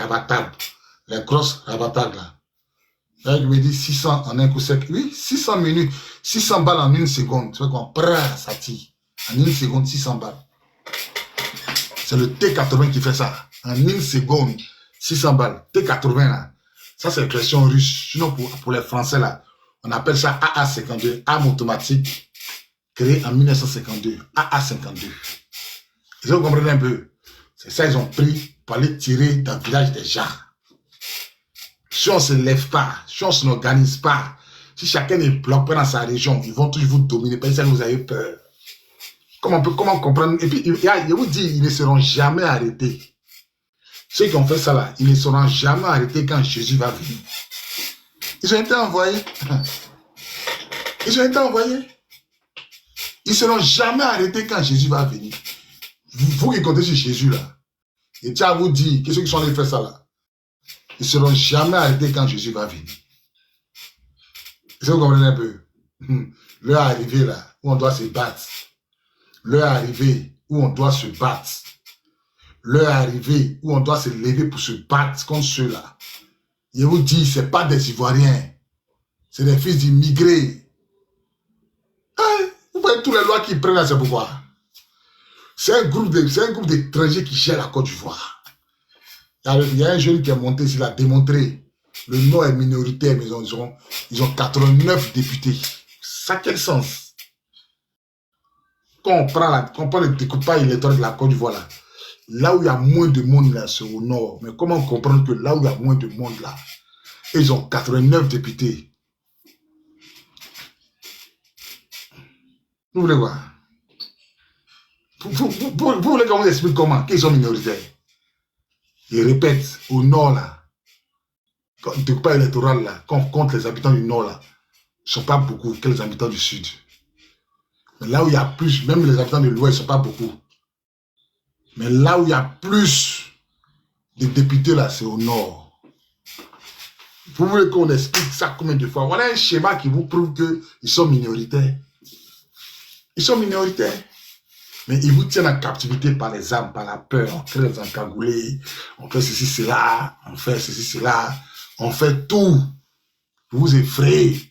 rabattables. Les grosses rabattables, là. Là, je me dis 600 en un coup sec. Oui, 600 minutes, 600 balles en une seconde. Tu vois qu'on prend, ça tire. En une seconde, 600 balles. C'est le T80 qui fait ça. En une seconde, 600 balles. T80, là. Ça, c'est l'expression russe. Sinon, pour les Français, là, on appelle ça AA52, arme automatique, créée en 1952. AA52. Vous comprenez un peu? C'est ça, ils ont pris pour aller tirer dans le village des gens. Si on ne se lève pas, si on ne s'organise pas, si chacun est bloqué dans sa région, ils vont toujours vous dominer. Parce que vous avez peur. Comment comprendre? Et puis, je vous dis, ils ne seront jamais arrêtés. Ceux qui ont fait ça là, ils ne seront jamais arrêtés quand Jésus va venir. Ils ont été envoyés. Ils ont été envoyés. Ils ne seront jamais arrêtés quand Jésus va venir. Vous qui comptez sur Jésus là, et tiens à vous dire que ceux qui sont allés faire ça là, ils ne seront jamais arrêtés quand Jésus va venir. Est-ce que vous comprenez un peu? L'heure est arrivée là, où on doit se battre. L'heure est arrivée où on doit se battre. L'heure est arrivée où on doit se lever pour se battre contre ceux-là. Je vous dis, ce n'est pas des Ivoiriens. C'est des fils d'immigrés. Hein? Vous voyez tous les lois qui prennent là, c'est pourquoi? C'est un groupe d'étrangers qui gère la Côte d'Ivoire. Il y a un jeune qui est monté, il a démontré. Le nom est minoritaire, mais ils ont 89 députés. Ça a quel sens? Quand on prend le découpage électoral de la Côte d'Ivoire, là où il y a moins de monde, là, c'est au nord. Mais comment comprendre que là où il y a moins de monde, là, ils ont 89 députés? Vous voulez voir? Vous voulez qu'on vous explique comment? Qu'ils sont minoritaires. Je répète, au nord, là, le découpage électoral, là, quand on compte les habitants du nord, là, ils ne sont pas beaucoup que les habitants du sud. Mais là où il y a plus, même les habitants de l'ouest, ils ne sont pas beaucoup. Mais là où il y a plus de députés, là, c'est au nord. Vous voulez qu'on explique ça combien de fois? Voilà un schéma qui vous prouve qu'ils sont minoritaires. Ils sont minoritaires. Mais ils vous tiennent en captivité par les armes, par la peur. On crée les encagoulés, on fait ceci, cela, on fait ceci, cela. On fait tout. Vous vous effrayez.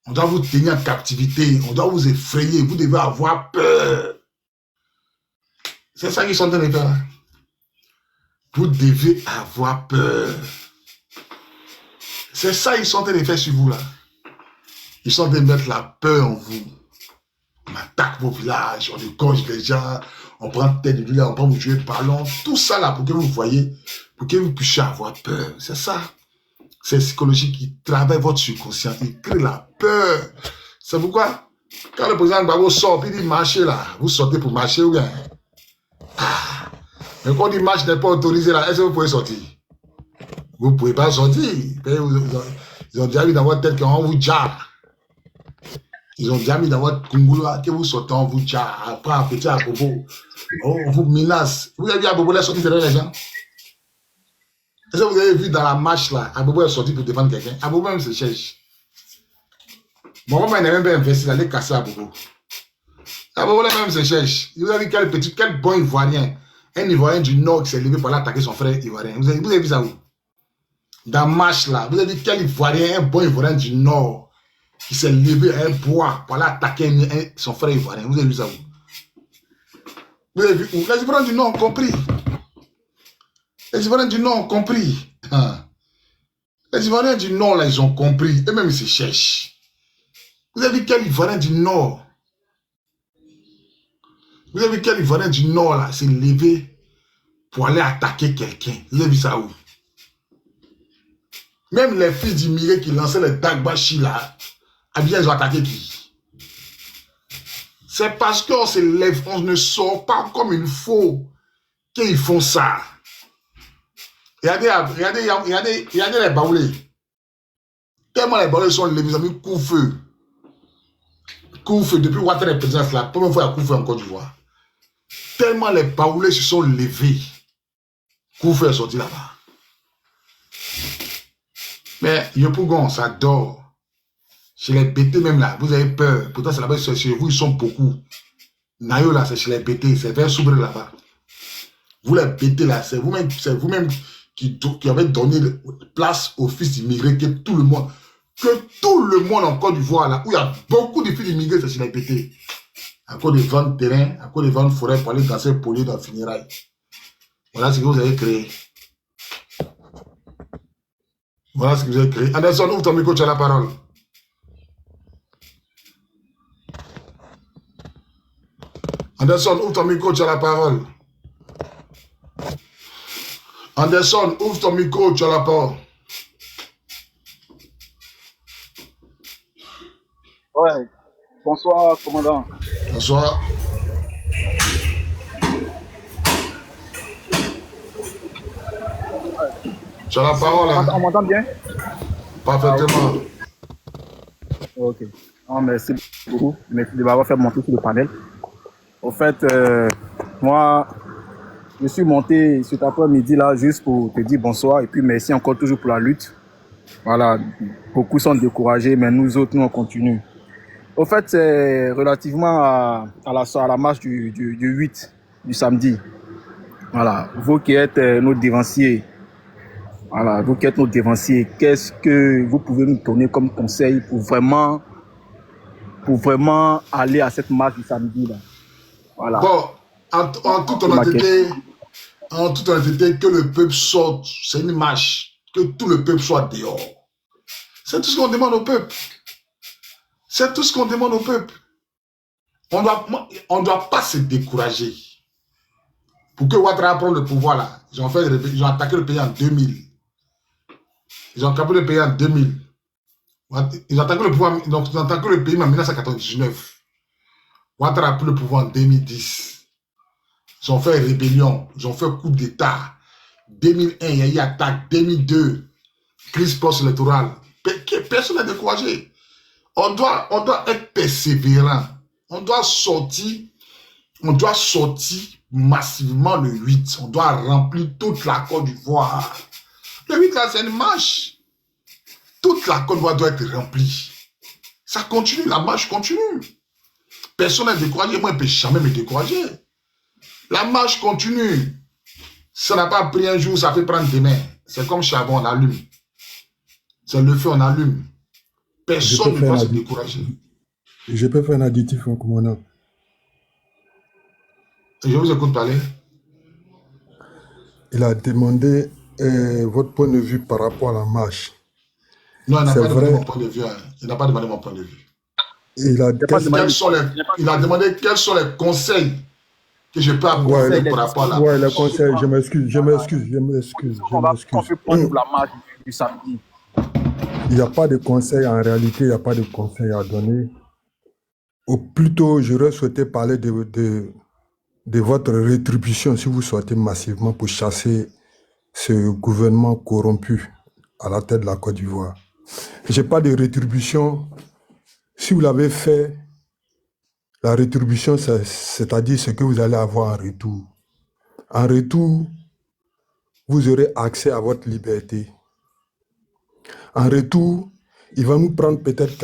On doit vous tenir en captivité. On doit vous effrayer. Vous devez avoir peur. C'est ça qu'ils sont en train de faire. Vous devez avoir peur. C'est ça qu'ils sont en train de faire sur vous là. Ils sont en train de mettre la peur en vous. On attaque vos villages, on égorge les gens, on prend tête de l'île, on prend vous tuer par l'an. Tout ça là pour que vous voyez, pour que vous puissiez avoir peur. C'est ça. C'est psychologique qui travaille votre subconscient. Il crée la peur. C'est pourquoi, quand le président Gbagbo sort, il dit marchez là, vous sortez pour marcher ou bien. Ah. Mais quand il dit marche n'est pas autorisé là, est-ce que vous pouvez sortir? Vous ne pouvez pas sortir. Ils ont déjà mis dans votre tête qu'on vous jarre. Ils ont déjà mis dans votre Kungula que vous sortez, on vous jarre. Après, un petit Abobo, on vous menace. Vous avez vu Abobo là sortir derrière les gens? Est-ce que vous avez vu dans la marche là, Abobo est sorti pour défendre quelqu'un? Abobo même se cherche. Mon maman n'a même pas investi, il allait casser Abobo. Abobo là même se cherche. Vous avez vu quel bon Ivoirien, un Ivoirien du Nord qui s'est levé pour aller attaquer son frère Ivoirien. Vous avez vu ça où? Dans la marche là, vous avez vu quel Ivoirien, un bon Ivoirien du Nord qui s'est levé à un bois pour aller attaquer son frère Ivoirien. Vous avez vu ça où? Vous avez vu où? Les Ivoiriens du Nord ont compris. Les Ivoiriens du Nord ont compris. Les Ivoiriens du Nord, là, ils ont compris. Eux-mêmes, ils se cherchent. Vous avez vu quel Ivoirien du Nord? Vous avez vu quel Ivoirien du Nord, là, s'est levé pour aller attaquer quelqu'un? Vous avez vu ça où? Même les fils d'immigrés qui lançaient les Dagbashi, là, eh bien, ils ont attaqué qui? C'est parce qu'on se lève, on ne sort pas comme il faut qu'ils font ça. Regardez les baoulés. Tellement les baoulés sont levés, ils ont mis coup-feu. Coup-feu, depuis Ouattara est président, c'est la première fois qu'il y a coup-feu en Côte d'Ivoire. Tellement les baoulés se sont levés. Coup-feu est sorti là-bas. Mais Yopougon, ça dort. Chez les BT même là, vous avez peur. Pourtant, c'est là-bas, chez vous, ils sont beaucoup. Nayo là, c'est chez les BT, c'est vers Soubre là-bas. Vous les BT là, c'est vous-même qui avait donné place aux fils d'immigrés, que tout le monde en Côte d'Ivoire, là, où il y a beaucoup de fils d'immigrés, ça s'est répété. À cause des ventes de terrain, à cause des ventes de forêt pour aller danser polier dans le funérail. Voilà ce que vous avez créé. Voilà ce que vous avez créé. Anderson, ouvre ton micro, tu as la parole. Anderson, ouvre ton micro, tu as la parole. Anderson, ouvre ton micro, tu as la parole. Ouais. Bonsoir, commandant. Bonsoir. Tu as la parole. Hein? On m'entend bien? Parfaitement. Ah, ok. Non, merci beaucoup. Merci de m'avoir fait monter sur le panel. Au fait, moi, je suis monté cet après-midi là juste pour te dire bonsoir et puis merci encore toujours pour la lutte. Voilà, beaucoup sont découragés, mais nous autres, nous on continue. Au fait, c'est relativement à la marche du 8, du samedi. Voilà, vous qui êtes nos dévanciers, voilà, vous qui êtes nos dévanciers, qu'est-ce que vous pouvez nous donner comme conseil pour vraiment aller à cette marche du samedi là? Voilà. Bon, en toute honnêteté, que le peuple sorte, c'est une marche, que tout le peuple soit dehors. C'est tout ce qu'on demande au peuple. C'est tout ce qu'on demande au peuple. On ne doit pas se décourager. Pour que Ouattara prenne le pouvoir là, ils ont attaqué le pays en 2000. Ils ont attaqué le pays en 2000. Ils ont attaqué le pouvoir, donc ils ont attaqué le pays en 1999. Ouattara a pris le pouvoir en 2010. Ils ont fait rébellion, ils ont fait coup d'État. 2001, il y a eu attaque. 2002, crise post-électorale. Personne n'est découragé. On doit être persévérant. On doit sortir massivement le 8. On doit remplir toute la Côte d'Ivoire. Le 8 là, c'est une marche. Toute la Côte d'Ivoire doit être remplie. Ça continue, la marche continue. Personne n'est découragé. Moi, je ne peux jamais me décourager. La marche continue. Ça n'a pas pris un jour, ça fait prendre demain. C'est comme charbon, on allume. C'est le feu, on allume. Personne ne doit se décourager. Je peux faire un additif, mon commandant. Je vous écoute parler. Il a demandé votre point de vue par rapport à la marche. Non, il n'a pas demandé mon point de vue. Hein. Il n'a pas demandé mon point de vue. Il a demandé quels sont les conseils que je peux apporter par rapport à la marche. Ouais, les conseils, je m'excuse. On va prendre la marche du samedi. Il n'y a pas de conseils, en réalité, il n'y a pas de conseils à donner. Ou plutôt, j'aurais souhaité parler de votre rétribution si vous souhaitez massivement pour chasser ce gouvernement corrompu à la tête de la Côte d'Ivoire. Je n'ai pas de rétribution. Si vous l'avez fait, la rétribution, c'est-à-dire ce que vous allez avoir en retour. En retour, vous aurez accès à votre liberté. En retour, il va nous prendre peut-être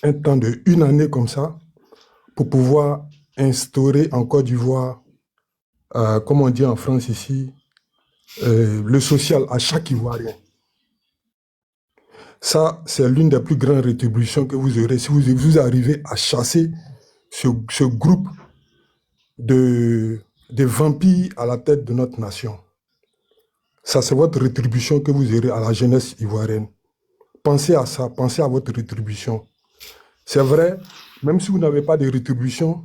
un temps de 1 année comme ça pour pouvoir instaurer en Côte d'Ivoire, comme on dit en France ici, le social à chaque Ivoirien. Ça, c'est l'une des plus grandes rétributions que vous aurez si vous arrivez à chasser ce groupe de vampires à la tête de notre nation. Ça, c'est votre rétribution que vous aurez à la jeunesse ivoirienne. Pensez à ça, pensez à votre rétribution. C'est vrai, même si vous n'avez pas de rétribution,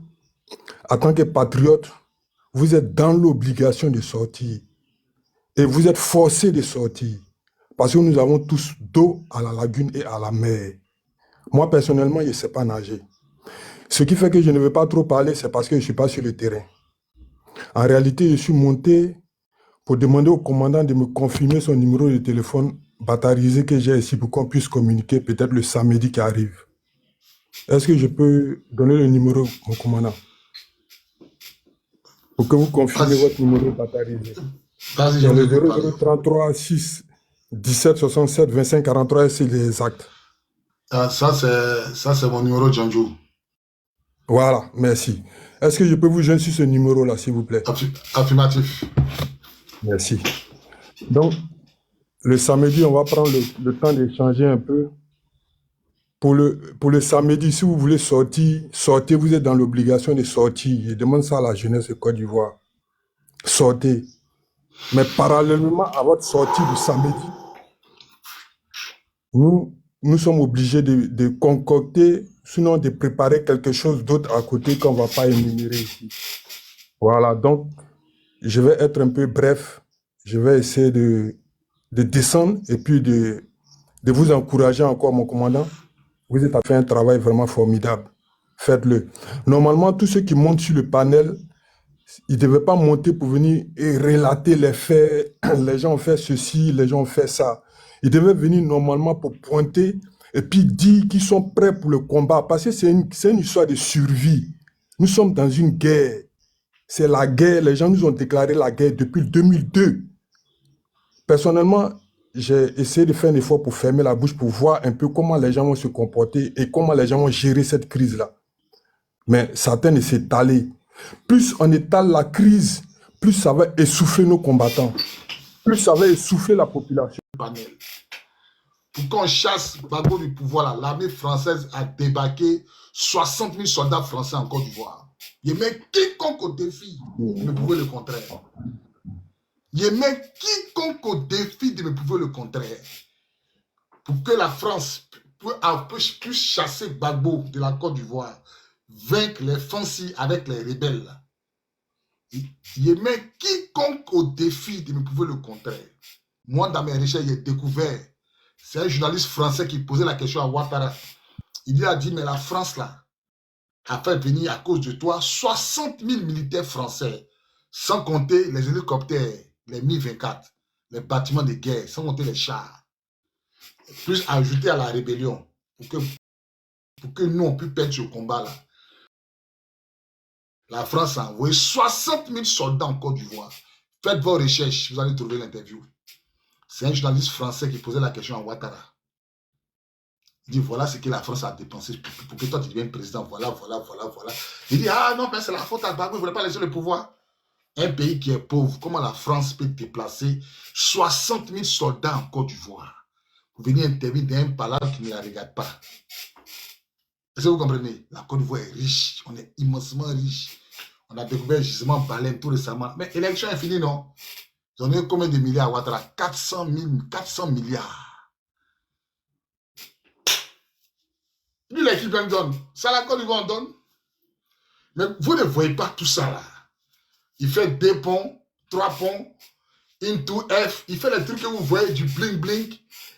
en tant que patriote, vous êtes dans l'obligation de sortir. Et vous êtes forcé de sortir. Parce que nous avons tous d'eau à la lagune et à la mer. Moi, personnellement, je ne sais pas nager. Ce qui fait que je ne veux pas trop parler, c'est parce que je ne suis pas sur le terrain. En réalité, je suis monté pour demander au commandant de me confirmer son numéro de téléphone batarisé que j'ai ici pour qu'on puisse communiquer peut-être le samedi qui arrive. Est-ce que je peux donner le numéro, mon commandant, pour que vous confirmez votre numéro batarisé? Vas-y, c'est le 0033 6 17 67 25 43, c'est exact. Ça, c'est mon numéro, Djanjo. Voilà, merci. Est-ce que je peux vous joindre sur ce numéro-là, s'il vous plaît? Affirmatif. Merci. Donc, le samedi, on va prendre le temps d'échanger un peu. Pour le samedi, si vous voulez sortir, sortez, vous êtes dans l'obligation de sortir. Je demande ça à la jeunesse de Côte d'Ivoire. Sortez. Mais parallèlement à votre sortie du samedi, nous sommes obligés de concocter, sinon de préparer quelque chose d'autre à côté qu'on ne va pas énumérer ici. Voilà, donc je vais être un peu bref. Je vais essayer de descendre et puis de vous encourager encore, mon commandant. Vous avez fait un travail vraiment formidable. Faites-le. Normalement, tous ceux qui montent sur le panel, ils ne devaient pas monter pour venir et relater les faits. Les gens ont fait ceci, les gens ont fait ça. Ils devaient venir normalement pour pointer et puis dire qu'ils sont prêts pour le combat. Parce que c'est une histoire de survie. Nous sommes dans une guerre. C'est la guerre. Les gens nous ont déclaré la guerre depuis 2002. Personnellement, j'ai essayé de faire un effort pour fermer la bouche, pour voir un peu comment les gens vont se comporter et comment les gens vont gérer cette crise-là. Mais certains ne s'étalent. Plus on étale la crise, plus ça va essouffler nos combattants. Plus ça va essouffler la population. Panel. Pour qu'on chasse Gbagbo du pouvoir, l'armée française a débarqué 60 000 soldats français en Côte d'Ivoire. Il met quiconque au défi de me prouver le contraire. Il met quiconque au défi de me prouver le contraire. Pour que la France puisse chasser Gbagbo de la Côte d'Ivoire, vaincre les Fancy avec les rebelles. Il met quiconque au défi de me prouver le contraire. Moi, dans mes recherches, j'ai découvert, c'est un journaliste français qui posait la question à Ouattara. Il lui a dit, mais la France, là, a fait venir à cause de toi 60 000 militaires français, sans compter les hélicoptères, les Mi-24, les bâtiments de guerre, sans compter les chars, plus ajouter à la rébellion, pour que nous, on puisse perdre ce combat-là. La France a envoyé 60 000 soldats en Côte d'Ivoire. Faites vos recherches, vous allez trouver l'interview. C'est un journaliste français qui posait la question à Ouattara. Il dit, voilà ce que la France a dépensé pour que toi tu deviennes président. Voilà. Il dit, ah non, mais c'est la faute à Gbagbo, il ne voulait pas laisser le pouvoir. Un pays qui est pauvre, comment la France peut déplacer 60 000 soldats en Côte d'Ivoire pour venir intervenir dans un palais qui ne la regarde pas? Est-ce que vous comprenez? La Côte d'Ivoire est riche, on est immensement riche. On a découvert le gisement baleine tout récemment. Mais l'élection est finie, non? Ils ont eu combien de milliards à Ouattara? 400 milliards. Lui, l'équipe me donne. Ça, la Côte d'Ivoire, on donne. Mais vous ne voyez pas tout ça là. Il fait 2 ponts, 3 ponts, into F. Il fait les trucs que vous voyez, du bling bling.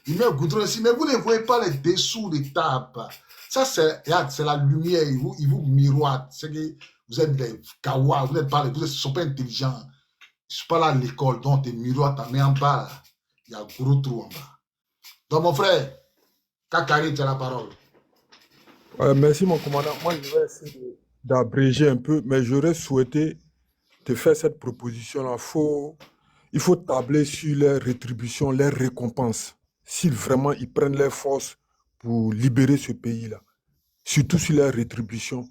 Il met un goudron ici, mais vous ne voyez pas les dessous des tables. Ça, c'est la lumière. Il vous miroite. C'est que vous êtes des kawa, vous ne sont pas intelligents. Je ne suis pas là à l'école, donc tes miroites, mais en bas, il y a un gros trou en bas. Donc, mon frère, Kakari, tu as la parole. Merci, mon commandant. Moi, je vais essayer d'abréger un peu, mais j'aurais souhaité te faire cette proposition-là. Il faut tabler sur les rétributions, les récompenses. Si vraiment ils prennent leurs forces pour libérer ce pays-là, surtout sur les rétributions.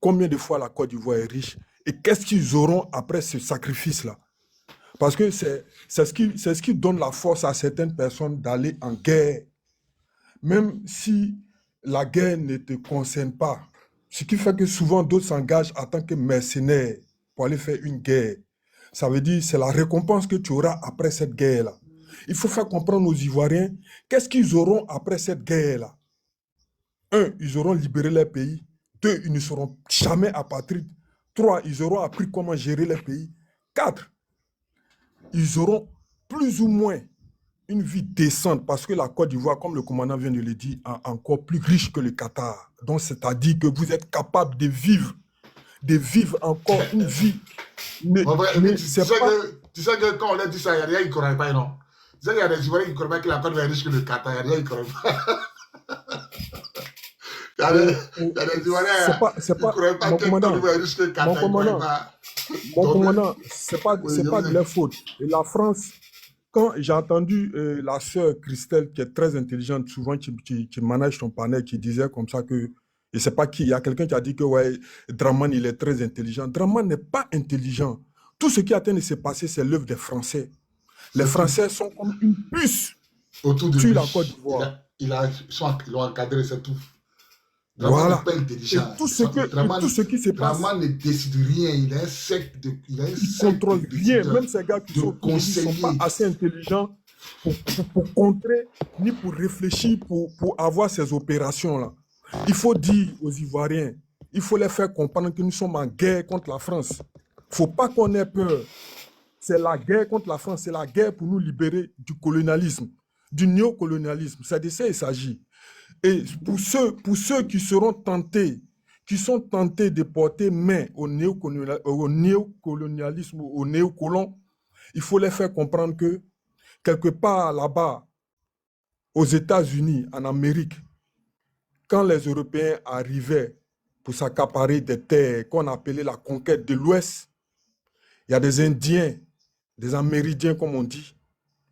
Combien de fois la Côte d'Ivoire est riche et qu'est-ce qu'ils auront après ce sacrifice-là? Parce que c'est ce qui donne la force à certaines personnes d'aller en guerre. Même si la guerre ne te concerne pas. Ce qui fait que souvent d'autres s'engagent en tant que mercenaires pour aller faire une guerre. Ça veut dire que c'est la récompense que tu auras après cette guerre-là. Il faut faire comprendre aux Ivoiriens qu'est-ce qu'ils auront après cette guerre-là. 1, ils auront libéré leur pays. 2, ils ne seront jamais apatrides. 3, ils auront appris comment gérer leur pays. 4, ils auront plus ou moins une vie décente parce que la Côte d'Ivoire, comme le commandant vient de le dire, est encore plus riche que le Qatar. Donc, c'est-à-dire que vous êtes capable de vivre encore une vie. Tu sais que quand on a dit ça, il n'y a rien qui ne connaît pas, non? Tu sais qu'il y a des Ivoiriens qui ne connaissent pas que la Côte d'Ivoire est riche que le Qatar, il n'y a rien qui ne connaît pas. Il y a des Ivoiriens qui ne connaissent pas que la Côte d'Ivoire est riche que le Qatar. Mon commandant, ce n'est pas de leur faute. Et la France, quand j'ai entendu la sœur Christelle, qui est très intelligente, souvent qui manage son panel, qui disait comme ça que, je ne sais pas qui, il y a quelqu'un qui a dit que ouais, Draman, il est très intelligent. Draman n'est pas intelligent. Tout ce qui est en train de se passer, c'est l'œuvre des Français. Les C'est tout. Français sont comme une puce Autour de sur lui. la Côte d'Ivoire. Ils l'ont encadré, c'est tout. Draman n'est Voilà. pas Et intelligent. tout ce qui se passe, Draman ne décide rien. Il a un cercle de, ils ne contrôlent rien. décideurs, Même ces gars qui de sont autour de lui ne sont pas conseillers. assez intelligents pour contrer, ni pour réfléchir, pour avoir ces opérations-là. Il faut dire aux Ivoiriens, il faut les faire comprendre que nous sommes en guerre contre la France. Il ne faut pas qu'on ait peur. C'est la guerre contre la France, c'est la guerre pour nous libérer du colonialisme, du néocolonialisme. C'est de ça qu'il s'agit. Et pour ceux qui seront tentés, qui sont tentés de porter main au néocolonialisme, aux néocolons, il faut les faire comprendre que quelque part là-bas, aux États-Unis, en Amérique, quand les Européens arrivaient pour s'accaparer des terres qu'on appelait la conquête de l'Ouest, il y a des Indiens, des Amérindiens comme on dit,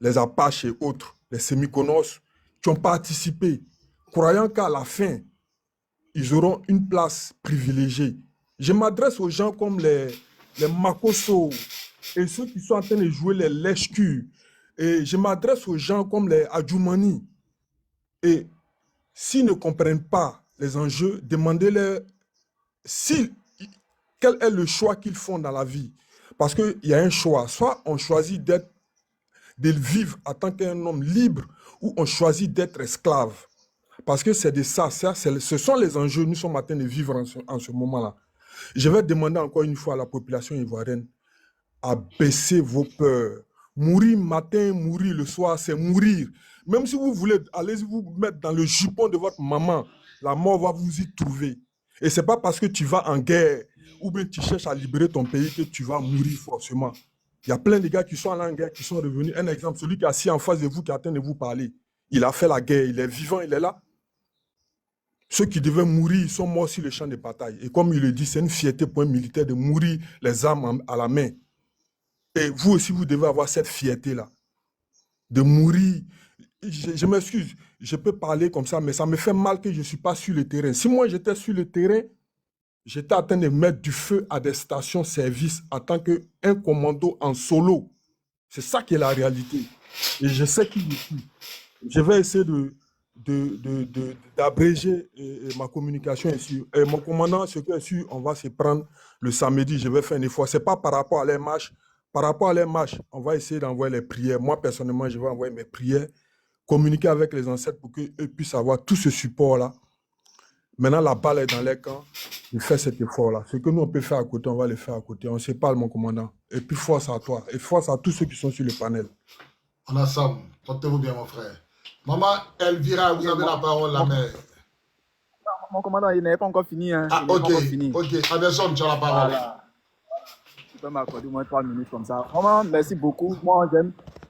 les Apaches et autres, les Sémiconos, qui ont participé, croyant qu'à la fin, ils auront une place privilégiée. Je m'adresse aux gens comme les Makosso et ceux qui sont en train de jouer les lèche-culs. Et je m'adresse aux gens comme les Adjoumani. Et s'ils ne comprennent pas les enjeux, demandez-leur quel est le choix qu'ils font dans la vie. Parce qu'il y a un choix. Soit on choisit de vivre en tant qu'un homme libre, ou on choisit d'être esclave. Parce que c'est de ça, ce sont les enjeux que nous sommes en train de vivre en ce moment-là. Je vais demander encore une fois à la population ivoirienne à baisser vos peurs. Mourir matin, mourir le soir, c'est mourir. Même si vous voulez, allez vous mettre dans le jupon de votre maman, la mort va vous y trouver. Et ce n'est pas parce que tu vas en guerre ou bien tu cherches à libérer ton pays que tu vas mourir forcément. Il y a plein de gars qui sont allés en guerre, qui sont revenus. Un exemple, celui qui est assis en face de vous, qui est en train de vous parler. Il a fait la guerre, il est vivant, il est là. Ceux qui devaient mourir sont morts sur le champ de bataille. Et comme il le dit, c'est une fierté pour un militaire de mourir les armes à la main. Et vous aussi, vous devez avoir cette fierté-là, de mourir. Je m'excuse, je peux parler comme ça, mais ça me fait mal que je ne suis pas sur le terrain. Si moi, j'étais sur le terrain, j'étais en train de mettre du feu à des stations-service en tant qu'un commando en solo. C'est ça qui est la réalité. Et je sais qui je suis. Je vais essayer d'abréger ma communication ici. Et mon commandant, ce que je suis, on va se prendre le samedi. Je vais faire un effort. Ce n'est pas par rapport à les marches. Par rapport à les marches, on va essayer d'envoyer les prières. Moi, personnellement, je vais envoyer mes prières, communiquer avec les ancêtres pour qu'eux puissent avoir tout ce support-là. Maintenant, la balle est dans les camps. Je fais cet effort-là. Ce que nous, on peut faire à côté, on va le faire à côté. On se parle, mon commandant. Et puis, force à toi. Et force à tous ceux qui sont sur le panel. On a ça. Portez-vous bien, mon frère. Maman Elvira, vous avez la parole, la mère. Mon commandant, il n'est pas encore fini. Hein. Ah, ok. Ok. Anderson, tu as la parole. Voilà. Tu peux m'accorder au moins 3 minutes comme ça. Vraiment, merci beaucoup. Moi,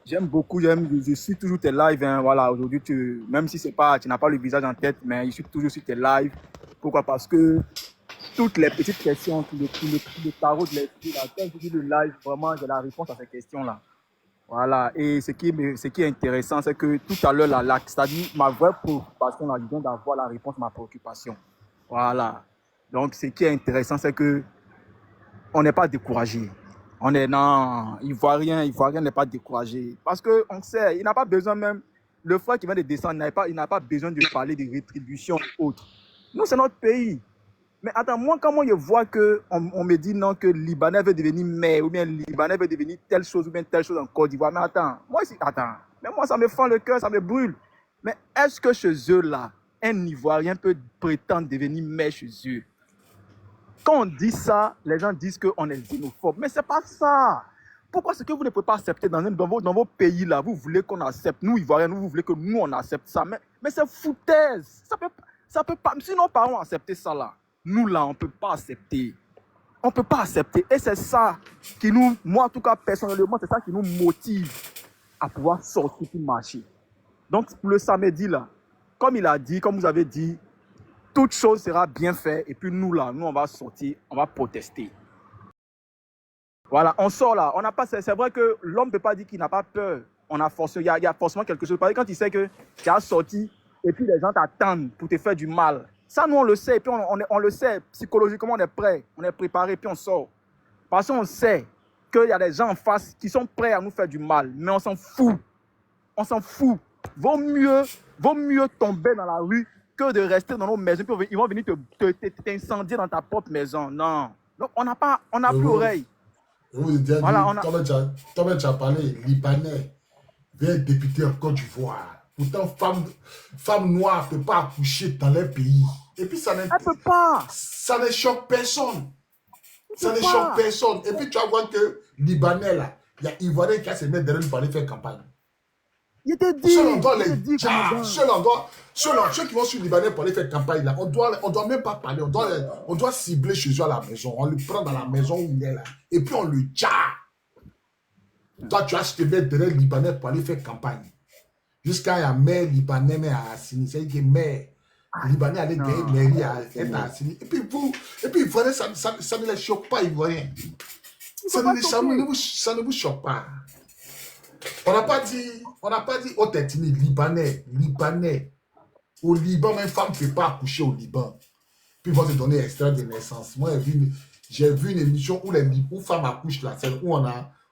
j'aime beaucoup. Je suis toujours tes lives. Hein. Voilà, aujourd'hui, même si c'est pas, tu n'as pas le visage en tête, mais je suis toujours sur tes lives. Pourquoi? Parce que toutes les petites questions, tous les tarots de l'esprit, quand je dis le live, vraiment, j'ai la réponse à ces questions-là. Voilà, et ce qui est intéressant, c'est que tout à l'heure, c'est-à-dire ma vraie préoccupation, là, je viens d'avoir la réponse à ma préoccupation. Voilà. Donc, ce qui est intéressant, c'est que on n'est pas découragé. On est non, Ivoirien n'est pas découragé. Parce qu'on sait, il n'a pas besoin même, le frère qui vient de descendre, il n'a pas besoin de parler de rétribution ou autre. Nous, c'est notre pays. Mais attends, moi, quand je vois qu'on me dit non, que Libanais veut devenir maire, ou bien Libanais veut devenir telle chose, ou bien telle chose en Côte d'Ivoire, mais attends, moi, ça me fend le cœur, ça me brûle. Mais est-ce que chez eux, là, un Ivoirien peut prétendre devenir maire chez eux? Quand on dit ça, les gens disent qu'on est xénophobe. Mais c'est pas ça. Pourquoi est-ce que vous ne pouvez pas accepter dans vos pays, là, vous voulez qu'on accepte, nous, Ivoiriens, vous voulez que nous, on accepte ça. Mais c'est foutaise. Ça peut pas, si nos parents ont accepté ça, là, nous, là, on ne peut pas accepter. On ne peut pas accepter. Et c'est ça qui nous, moi, en tout cas, personnellement, c'est ça qui nous motive à pouvoir sortir pour marcher. Donc, pour le samedi, là, comme il a dit, comme vous avez dit, toute chose sera bien faite. Et puis nous, là, on va sortir, on va protester. Voilà, on sort là. On n'a pas, c'est vrai que l'homme ne peut pas dire qu'il n'a pas peur. Il y a forcément quelque chose. Parce que quand il sait que tu as sorti et puis les gens t'attendent pour te faire du mal. Ça, nous, on le sait. Et puis on le sait. Psychologiquement, on est prêt. On est préparé. Puis on sort. Parce qu'on sait qu'il y a des gens en face qui sont prêts à nous faire du mal, mais on s'en fout. On s'en fout. Vaut mieux tomber dans la rue que de rester dans nos maisons. Puis ils vont venir t'incendier dans ta propre maison. Non. Donc, on n'a plus oreille. Je vous ai déjà Voilà, dit, toi-même, tu as parlé, Libanais, vient député en Côte d'Ivoire. Pourtant, femme noire ne peut pas accoucher dans les pays. Et puis, elle ne peut pas. Ça ne choque personne. Ça ne choque personne. Et puis, tu vas voir que Libanais, là, il y a Ivoirien qui a se mettre derrière lui pour aller faire campagne. Il te dit. Ceux qui vont sur le Libanais pour aller faire campagne, là, on doit même pas parler. On doit cibler chez eux à la maison. On le prend dans la maison où il est là. Et puis, on le tcha. Toi, tu as te mettre derrière le Libanais pour aller faire campagne. Jusqu'à il y a mère Libanais, mais à Assini. C'est-à-dire que mère Libanais allait gagner mairie à Assini. Et puis, Ivoirien, ça ne les choque pas, Ivoirien. Ça ne vous choque pas. On n'a pas dit haute ethnie, Libanais. Au Liban, même femme ne peut pas accoucher au Liban. Puis ils vont te donner extrait de naissance. Moi, j'ai vu une émission où femmes accouchent là, celle où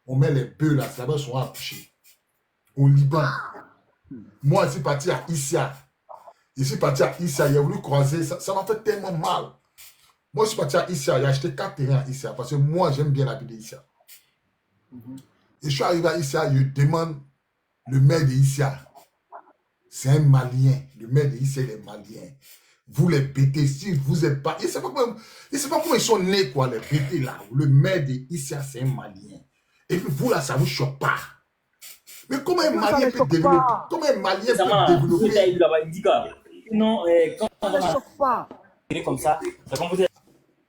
on met les bœufs là, c'est là-bas ils sont accouchés. Au Liban. Moi, je suis parti à Issia. J'ai voulu croiser, ça m'a fait tellement mal. Moi, je suis parti à Issia, j'ai acheté 4 terrains à Issia, parce que moi, j'aime bien la ville d'Issia. Et je suis arrivé à Issia, je demande le maire d'Issia. C'est un Malien. Le maire d'Issia, il est malien. Vous les pétez, si vous n'êtes pas... Il ne sait pas comment ils sont nés, quoi, les pétés là. Le maire d'Issia, c'est un Malien. Et puis vous, là, ça ne vous choque pas. Mais comment un Malien peut développer... Comment un Malien peut développer... Non, quand Ça ne choque pas. comme ça,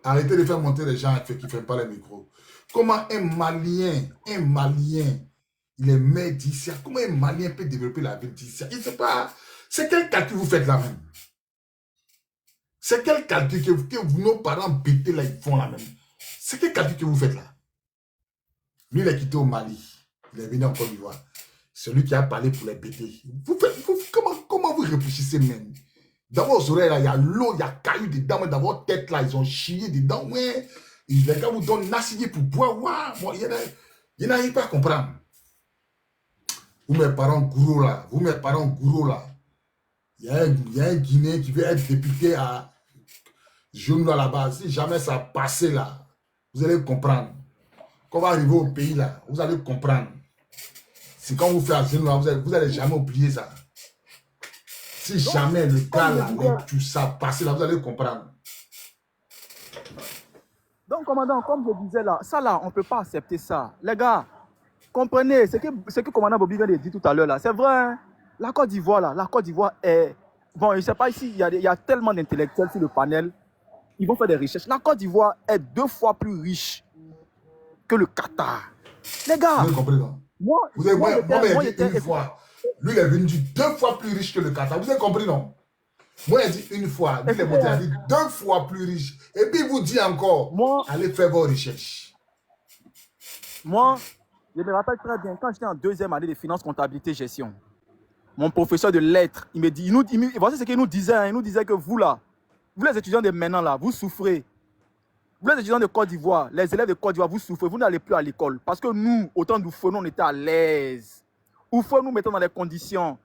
Arrêtez de faire monter les gens qui ne font pas les micros. Comment un Malien, il est maire d'Issia, comment un Malien peut développer la ville d'Issia? Il ne sait pas. C'est quel calcul vous faites là même? C'est quel calcul que nos parents bêtés là, ils font là même? C'est quel calcul que vous faites là? Lui, il est quitté au Mali. Il est venu en Côte d'Ivoire. Celui qui a parlé pour les bêtés. Comment vous réfléchissez même? Dans vos oreilles, là, il y a l'eau, il y a caillou dedans, mais dans votre tête, là, ils ont chié dedans. Ouais. Et les gars vous donnent nassier pour boire. Ouais. Moi, il n'arrive pas à comprendre. Vous, mes parents gourous, là. Il y a un Guinéen qui veut être député à Jeune là-bas. Si jamais ça passe là, vous allez comprendre. Quand on va arriver au pays, là, vous allez comprendre. C'est quand vous faites à Jeune là, vous allez jamais oublier ça. Si jamais le cas là, tout ça passe là, vous allez comprendre. Donc, commandant, comme je disais là, ça là, on ne peut pas accepter ça. Les gars, comprenez, ce que commandant Bobby vient de dire tout à l'heure là, c'est vrai. Hein? La Côte d'Ivoire est... Bon, je ne sais pas ici, il y a tellement d'intellectuels sur le panel. Ils vont faire des recherches. La Côte d'Ivoire est 2 fois plus riche que le Qatar. Les gars, vous avez compris, non? Moi, une fois. Lui, il est venu dire 2 fois plus riche que le Qatar. Vous avez compris, non? Moi, il dit une fois. Lui, il est monté, il a dit 2 fois plus riche. Et puis, il vous dit encore, allez faire vos recherches. Moi, je me rappelle très bien, quand j'étais en 2e année de finance, comptabilité, gestion, mon professeur de lettres, il me dit, voici ce qu'il nous disait. Hein, il nous disait que vous, là, vous les étudiants de maintenant, là, vous souffrez. Vous les étudiants de Côte d'Ivoire, les élèves de Côte d'Ivoire, vous souffrez. Vous n'allez plus à l'école. Parce que nous, autant d'Oufou, on était à l'aise. Oufou, nous mettons dans les conditions.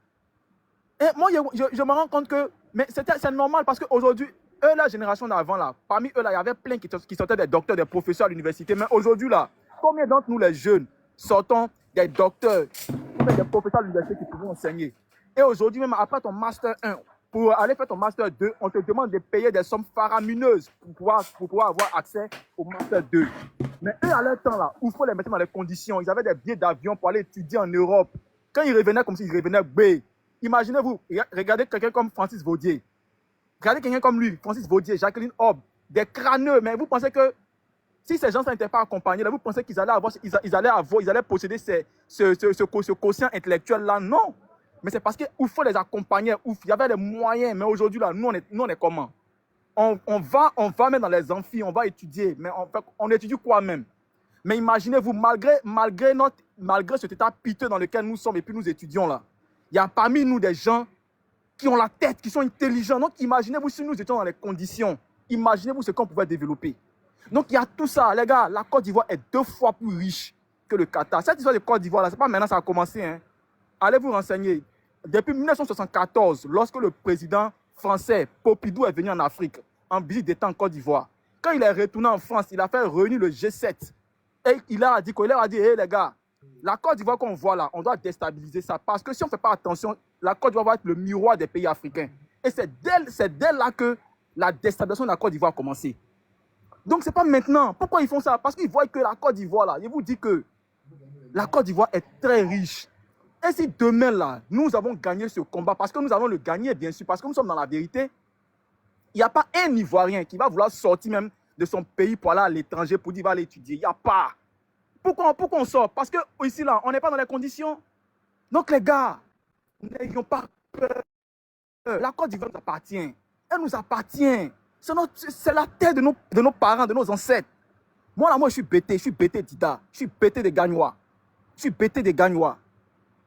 Et moi, je me rends compte que c'est normal parce qu'aujourd'hui, eux, la génération d'avant, là, parmi eux, là, il y avait plein qui sortaient des docteurs, des professeurs à l'université. Mais aujourd'hui, là, combien d'entre nous, les jeunes, sortons des docteurs, des professeurs à l'université qui pouvaient enseigner? Et aujourd'hui, même après ton Master 1, pour aller faire ton Master 2, on te demande de payer des sommes faramineuses pour pouvoir avoir accès au Master 2. Mais eux, à leur temps, là, où il faut les mettre dans les conditions, ils avaient des billets d'avion pour aller étudier en Europe. Quand ils revenaient comme s'ils revenaient bé. Imaginez-vous, regardez quelqu'un comme Francis Vaudier. Regardez quelqu'un comme lui, Francis Vaudier, Jacqueline Hobb, des crâneux. Mais vous pensez que si ces gens n'étaient pas accompagnés, là, vous pensez qu'ils allaient posséder ce quotient intellectuel-là? Non. Mais c'est parce qu'il faut les accompagner. Il y avait les moyens. Mais aujourd'hui, là, nous, on est comment? On va même dans les amphis, on va étudier. Mais on étudie quoi même? Mais imaginez-vous, malgré cet état piteux dans lequel nous sommes et puis nous étudions là, il y a parmi nous des gens qui ont la tête, qui sont intelligents. Donc imaginez-vous si nous étions dans les conditions. Imaginez-vous ce qu'on pouvait développer. Donc, il y a tout ça, les gars. La Côte d'Ivoire est 2 fois plus riche que le Qatar. Cette histoire de Côte d'Ivoire, là, c'est pas maintenant ça a commencé. Hein. Allez vous renseigner. Depuis 1974, lorsque le président français Pompidou est venu en Afrique, en visite d'État en Côte d'Ivoire, quand il est retourné en France, il a fait réunir le G7. Et il a dit quoi? Il leur a dit, hé les gars, la Côte d'Ivoire qu'on voit là, on doit déstabiliser ça. Parce que si on ne fait pas attention, la Côte d'Ivoire va être le miroir des pays africains. Et c'est dès là que la déstabilisation de la Côte d'Ivoire a commencé. Donc, ce n'est pas maintenant. Pourquoi ils font ça? Parce qu'ils voient que la Côte d'Ivoire, là, je vous dis que la Côte d'Ivoire est très riche. Et si demain, là, nous avons gagné ce combat, parce que nous allons le gagner, bien sûr, parce que nous sommes dans la vérité, il n'y a pas un Ivoirien qui va vouloir sortir même de son pays pour aller à l'étranger pour dire qu'il va aller étudier. Il n'y a pas. Pourquoi on sort? Parce que ici, là, on n'est pas dans les conditions. Donc, les gars, n'ayons pas peur. La Côte d'Ivoire nous appartient. Elle nous appartient. C'est la terre de nos parents, de nos ancêtres. Moi, là, je suis bêté, Dida. Je suis bêté des Gagnois.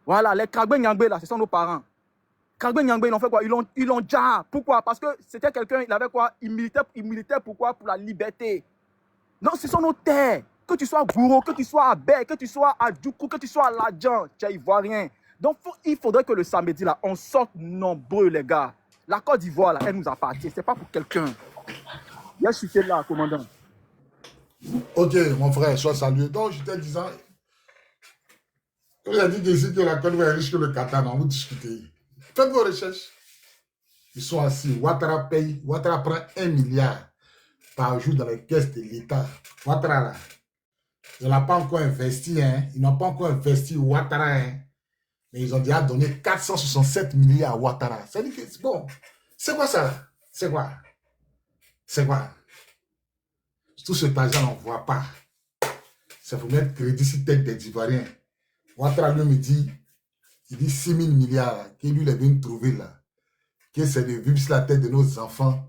Voilà, les Kagbe Nyangbe, là, ce sont nos parents. Kagbe Nyangbe, ils ont fait quoi? Ils l'ont déjà. Pourquoi? Parce que c'était quelqu'un, il avait quoi? Il militait pourquoi? Pour la liberté. Non, ce sont nos terres. Que tu sois Gouro, que tu sois Abel, que tu sois Adjoukou, que tu sois Ladjan, tu es ivoirien. Donc, il faudrait que le samedi, là, on sorte nombreux, les gars. La Côte d'Ivoire, là, elle nous appartient. Ce n'est pas pour quelqu'un. Je suis là, commandant. Ok, mon frère, sois salué. Donc, je t'ai disant, il a dit ici que la Côte d'Ivoire est riche que le Qatar, non, vous discutez. Faites vos recherches. Ils sont assis. Ouattara prend 1 milliard par jour dans les caisses de l'État. Ouattara, là, il n'a pas encore investi, hein. Ils n'ont pas encore investi Ouattara, hein. Mais ils ont déjà donné 467 milliards à Ouattara. Ça dit que c'est bon. C'est quoi ça? C'est quoi? Tout cet argent, on ne voit pas. C'est pour mettre crédit sur tête des Ivoiriens. Ouattara, lui, me dit, il dit 6 000 milliards qu'il lui est venu trouver là. Que c'est de vivre sur la tête de nos enfants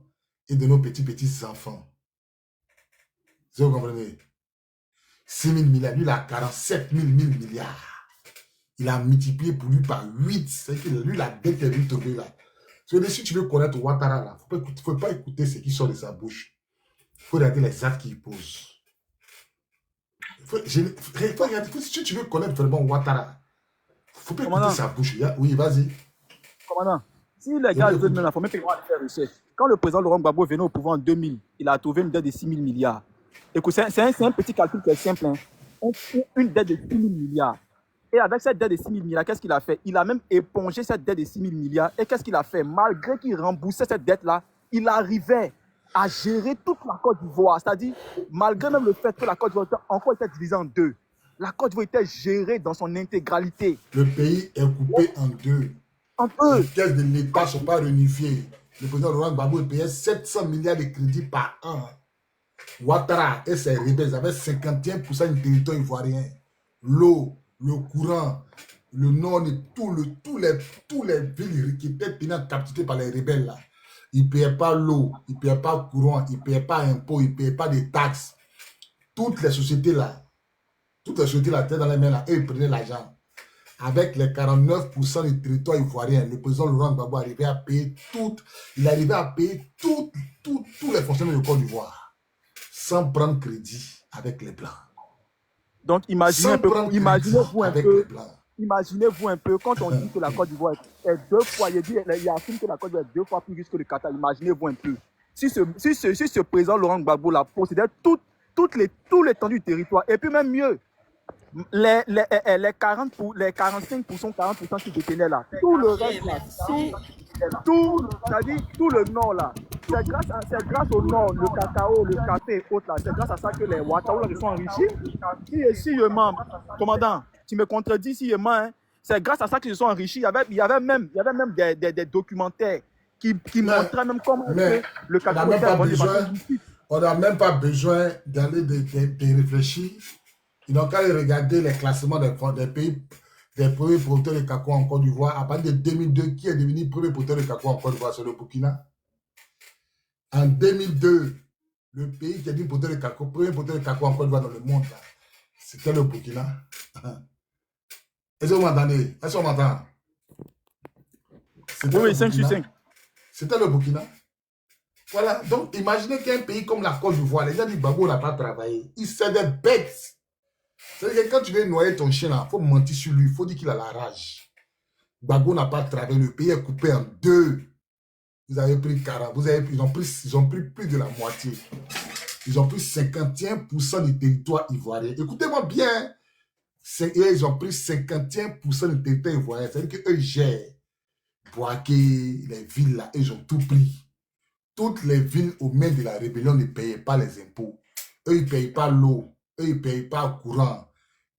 et de nos petits-enfants. Vous comprenez? 6 000 milliards, lui, il a 47 000 milliards. Il a multiplié pour lui par 8. C'est que lui, la dette est venue trouver là. Si tu veux connaître Ouattara, là, il ne faut pas écouter ce qui sort de sa bouche. Il faut regarder les actes qu'il pose. Si tu veux connaître vraiment Ouattara, il ne faut pas écouter sa bouche. Oui, vas-y. Commandant, si les gars veulent me l'informer, il faut faire recherche. Quand le président Laurent Gbagbo venait au pouvoir en 2000, il a trouvé une dette de 6 000 milliards. Écoute, c'est un petit calcul qui est simple. Hein. Une dette de 6 000 milliards. Et avec cette dette de 6 000 milliards, qu'est-ce qu'il a fait? Il a même épongé cette dette de 6 000 milliards. Et qu'est-ce qu'il a fait? Malgré qu'il remboursait cette dette-là, il arrivait à gérer toute la Côte d'Ivoire. C'est-à-dire, malgré même le fait que la Côte d'Ivoire encore était divisée en deux, la Côte d'Ivoire était gérée dans son intégralité. Le pays est coupé en deux. Les caisses de l'État ne sont pas réunifiées. Le président Laurent Gbagbo payait 700 milliards de crédits par an. Ouattara et ses rebelles avaient 51% du territoire ivoirien. L'eau, le courant, le nord et tous les villes qui étaient tenues en captivité par les rebelles là. Ils ne payaient pas l'eau, ils ne payaient pas le courant, ils ne payaient pas impôts, ils ne payaient pas des taxes. Toutes les sociétés là étaient dans les mains là, et ils prenaient l'argent. Avec les 49% du territoire ivoirien, le président Laurent Gbagbo arrivait à payer tous les fonctionnaires de Côte d'Ivoire sans prendre crédit avec les Blancs. Donc imaginez-vous un peu, quand on dit que la Côte d'Ivoire est 2 fois, il affirme que la Côte d'Ivoire est 2 fois plus riche que le Qatar. Imaginez-vous un peu. Si ce président Laurent Gbagbo là possédait tout l'étendue du territoire, et puis même mieux, les 45%, 40% qui détenaient là, tout le reste là, c'est-à-dire tout le nord là, c'est grâce au nord, le cacao, le café et autres là, c'est grâce à ça que les Ouattara se sont enrichis. Si je mens, commandant, tu me contredis si je mens, hein, c'est grâce à ça qu'ils se sont enrichis. Il y avait même des documentaires qui montraient même comment le cacao était vendu. On n'a même pas besoin d'aller de réfléchir. Ils n'ont qu'à regarder les classements des pays, des premiers producteurs de cacao en Côte d'Ivoire. À partir de 2002, qui est devenu premier producteur de cacao en Côte d'Ivoire? C'est le Burkina. En 2002, le pays qui est devenu premier producteur de cacao en Côte d'Ivoire dans le monde, c'était le Burkina. Est-ce que vous m'entendez? Est-ce qu'on m'entend? Oui, 5 sur 5. C'était le Burkina. Voilà, donc imaginez qu'un pays comme la Côte d'Ivoire, les gens disent Gbagbo n'a pas travaillé. Il c'est des bêtes. C'est-à-dire que quand tu veux noyer ton chien, il faut mentir sur lui, il faut dire qu'il a la rage. Gbagbo n'a pas travaillé, le pays est coupé en deux. Vous avez pris 40, ils ont pris plus de la moitié. Ils ont pris 51% du territoire ivoirien. Écoutez-moi bien, ils ont pris 51% du territoire ivoirien. C'est-à-dire qu'eux gèrent Boaké, les villes là, ils ont tout pris. Toutes les villes aux mains de la rébellion ne payaient pas les impôts. Eux, ils ne payent pas l'eau. Eux, ils ne payent pas le courant.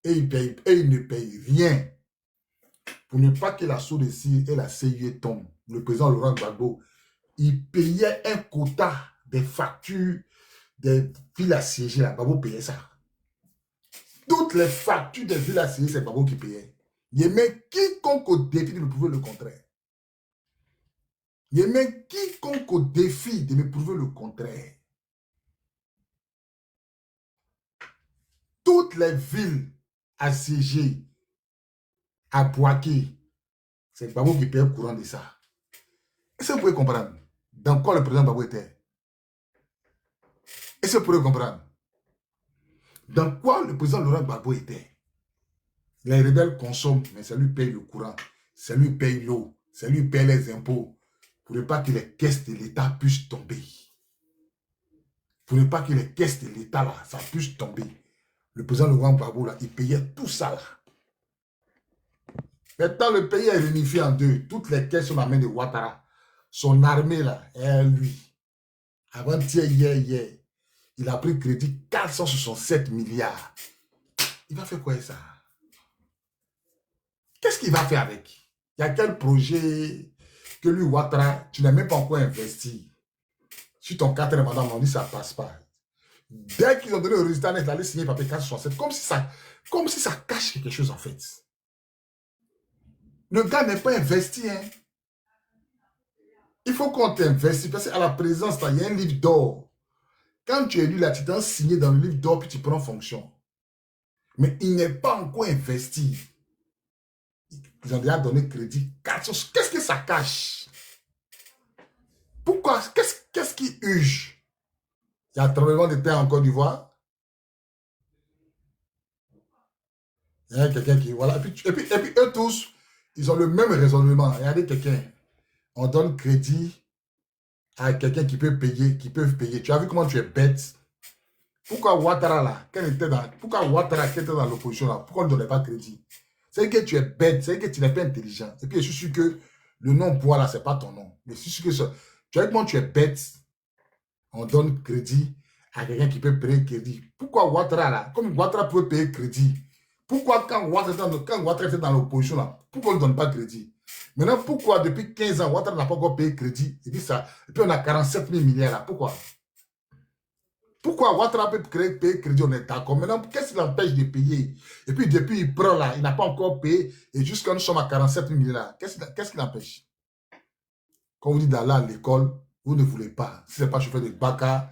Eux, ils ne payent rien. Pour ne pas que la SODECI et la CIE tombent, le président Laurent Gbagbo, il payait un quota des factures des villes assiégées. Gbagbo payait ça. Toutes les factures des villes assiégées, c'est Gbagbo qui payait. Il aimait quiconque au défi de me prouver le contraire. Il aimait quiconque au défi de me prouver le contraire. Toutes les villes assiégées à Boaké, c'est Gbagbo qui paye le courant de ça. Est-ce que vous pouvez comprendre dans quoi le président Gbagbo était? Est-ce que vous pouvez comprendre dans quoi le président Laurent Gbagbo était? Les rebelles consomment, mais ça lui paye le courant, ça lui paye l'eau, ça lui paye les impôts, pour ne pas que les caisses de l'État puissent tomber. Pour ne pas que les caisses de l'État, là, ça puisse tomber. Le président Laurent Gbagbo, là, il payait tout ça, là. Maintenant, le pays est réunifié en deux. Toutes les caisses sont dans la main de Ouattara. Son armée, là, est lui. Avant-hier, hier, il a pris crédit 467 milliards. Il va faire quoi avec ça? Qu'est-ce qu'il va faire avec? Il y a quel projet que lui, Ouattara, tu n'as même pas encore investi? Sur ton 4e mandat, on dit ça ne passe pas. Dès qu'ils ont donné le résultat net, il allait signer papier 467, comme si ça cache quelque chose en fait. Le gars n'est pas investi. Hein. Il faut qu'on t'investisse parce qu'à la présence, il y a un livre d'or. Quand tu es élu là, tu t'es signé dans le livre d'or puis tu prends fonction. Mais il n'est pas encore investi. Ils ont déjà donné crédit. Qu'est-ce que ça cache? Pourquoi? Qu'est-ce qui huge? Il y a un tremblement de terre en Côte d'Ivoire. Il y a quelqu'un qui... Voilà. Et puis eux tous, ils ont le même raisonnement. Regardez quelqu'un. On donne crédit à quelqu'un qui peut payer, Tu as vu comment tu es bête? Pourquoi Ouattara là, pourquoi Ouattara qui était dans l'opposition là, pourquoi on ne donnait pas crédit? C'est que tu es bête, c'est que tu n'es pas intelligent. Et puis je suis sûr que le nom Bois là, c'est pas ton nom. Mais je suis sûr que ça. Tu as vu comment tu es bête? On donne crédit à quelqu'un qui peut payer crédit. Pourquoi Ouattara là, comme Ouattara peut payer crédit? Pourquoi quand Ouattara était dans l'opposition là, pourquoi on ne donne pas crédit? Maintenant, pourquoi depuis 15 ans, Ouattara n'a pas encore payé crédit? Et puis on a 47 000 milliards là. Pourquoi? Pourquoi Ouattara peut payer crédit, on est d'accord. Maintenant, qu'est-ce qui l'empêche de payer? Et puis depuis, il prend là, il n'a pas encore payé. Et jusqu'à nous sommes à 47 000 milliards. Qu'est-ce qui l'empêche? Quand vous dites d'aller à l'école, vous ne voulez pas. Si ce n'est pas chauffeur de baka,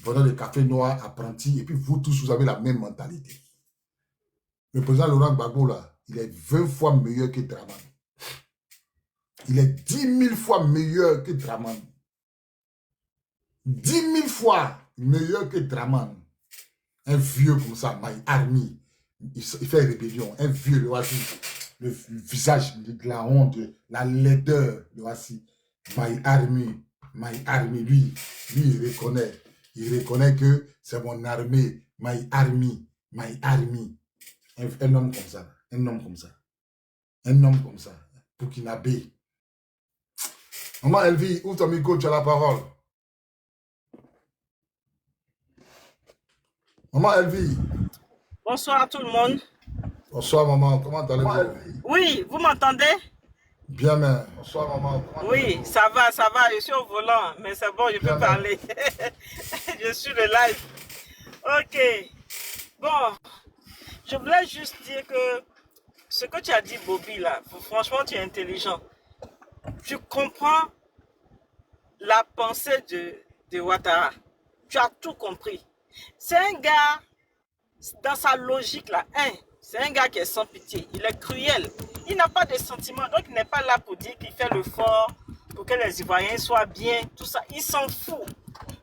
vendeur de café noir, apprenti, et puis vous tous, vous avez la même mentalité. Le président Laurent Gbagbo, là, il est 20 fois meilleur que Draman. Il est 10 000 fois meilleur que Draman. 10 000 fois meilleur que Draman. Un vieux comme ça, Maï Army, il fait rébellion. Un vieux, le visage de la honte, la laideur, Maï Army, lui, il reconnaît que c'est mon armée, Maï Army. Un homme comme ça, Burkinabé. Maman Elvie, ouvre ton micro, tu as la parole. Maman Elvie. Bonsoir à tout le monde. Bonsoir maman, comment allez-vous? Oui, vous m'entendez? Bien, mais bonsoir maman. Oui, ça va, je suis au volant, mais c'est bon, je peux parler. Je suis le live. Ok. Bon, je voulais juste dire que ce que tu as dit, Bobby, là, franchement, tu es intelligent. Tu comprends la pensée de Ouattara. Tu as tout compris. C'est un gars, dans sa logique là, c'est un gars qui est sans pitié. Il est cruel. Il n'a pas de sentiments. Donc, il n'est pas là pour dire qu'il fait le fort, pour que les Ivoiriens soient bien, tout ça. Il s'en fout.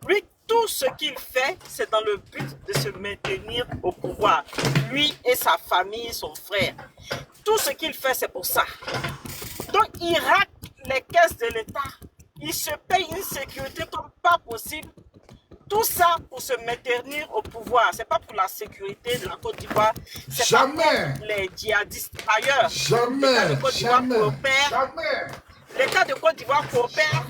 Lui, tout ce qu'il fait, c'est dans le but de se maintenir au pouvoir. Lui et sa famille, son frère. Tout ce qu'il fait, c'est pour ça. Donc, il rate les caisses de l'État. Il se paye une sécurité comme pas possible. Tout ça pour se maintenir au pouvoir. C'est pas pour la sécurité de la Côte d'Ivoire. C'est pas pour les djihadistes ailleurs. L'État de Côte d'Ivoire coopère. L'État de Côte d'Ivoire coopère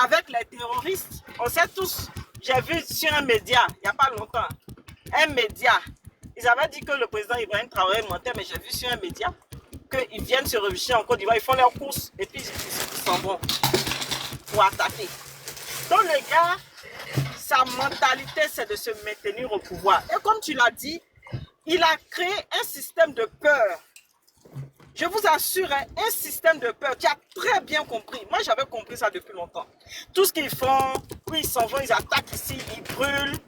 avec les terroristes. On sait tous. J'ai vu sur un média, il n'y a pas longtemps, un média. Ils avaient dit que le président Ibrahim Traoré montait, mais j'ai vu sur un média qu'ils viennent se réfugier en Côte d'Ivoire. Ils font leurs courses et puis ils s'en vont pour attaquer. Donc le gars, sa mentalité, c'est de se maintenir au pouvoir. Et comme tu l'as dit, il a créé un système de peur. Je vous assure, un système de peur. Tu as très bien compris. Moi, j'avais compris ça depuis longtemps. Tout ce qu'ils font, oui, ils s'en vont, ils attaquent ici, ils brûlent,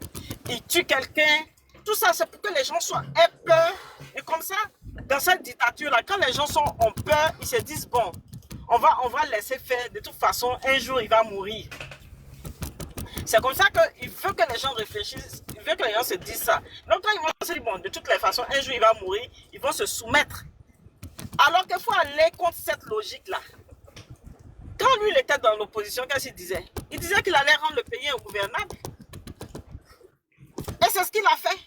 ils tuent quelqu'un. Tout ça, c'est pour que les gens aient peur. Et comme ça, dans cette dictature-là, quand les gens ont peur, ils se disent, bon, on va laisser faire. De toute façon, un jour, il va mourir. C'est comme ça qu'il veut que les gens réfléchissent, il veut que les gens se disent ça. Donc quand ils vont se dire, bon, de toutes les façons, un jour il va mourir, ils vont se soumettre. Alors qu'il faut aller contre cette logique-là. Quand lui, il était dans l'opposition, qu'est-ce qu'il disait? Il disait qu'il allait rendre le pays ingouvernable. Et c'est ce qu'il a fait.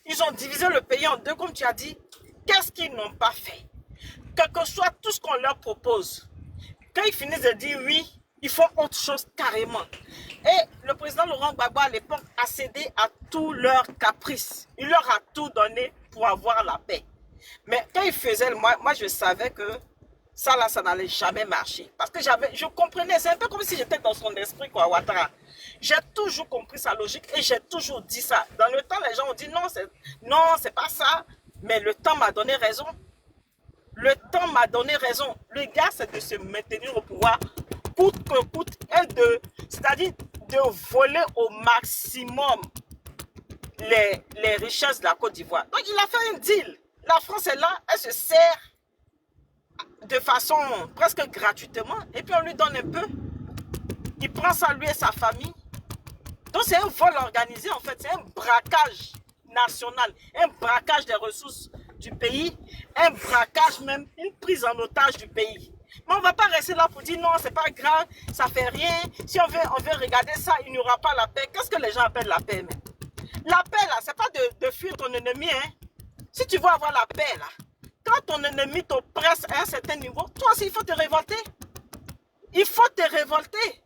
Ils ont divisé le pays en deux, comme tu as dit. Qu'est-ce qu'ils n'ont pas fait? Quel que soit tout ce qu'on leur propose, quand ils finissent de dire oui, ils font autre chose carrément. Et le président Laurent Gbagbo à l'époque a cédé à tous leurs caprices. Il leur a tout donné pour avoir la paix. Mais quand il faisait, moi je savais que ça là, ça n'allait jamais marcher. Parce que je comprenais, c'est un peu comme si j'étais dans son esprit, quoi, Ouattara. J'ai toujours compris sa logique et j'ai toujours dit ça. Dans le temps, les gens ont dit non, c'est pas ça. Mais le temps m'a donné raison. Le temps m'a donné raison. Le gars, c'est de se maintenir au pouvoir coûte que coûte, c'est-à-dire de voler au maximum les richesses de la Côte d'Ivoire. Donc il a fait un deal. La France est là, elle se sert de façon presque gratuitement et puis on lui donne un peu. Il prend ça lui et sa famille. Donc c'est un vol organisé en fait, c'est un braquage national, un braquage des ressources du pays, un braquage même, une prise en otage du pays. Mais on ne va pas rester là pour dire non, c'est pas grave, ça fait rien. Si on veut regarder ça, il n'y aura pas la paix. Qu'est-ce que les gens appellent la paix même? La paix là, c'est pas de fuir ton ennemi. Hein. Si tu veux avoir la paix là, quand ton ennemi t'oppresse à un certain niveau, toi aussi il faut te révolter. Il faut te révolter.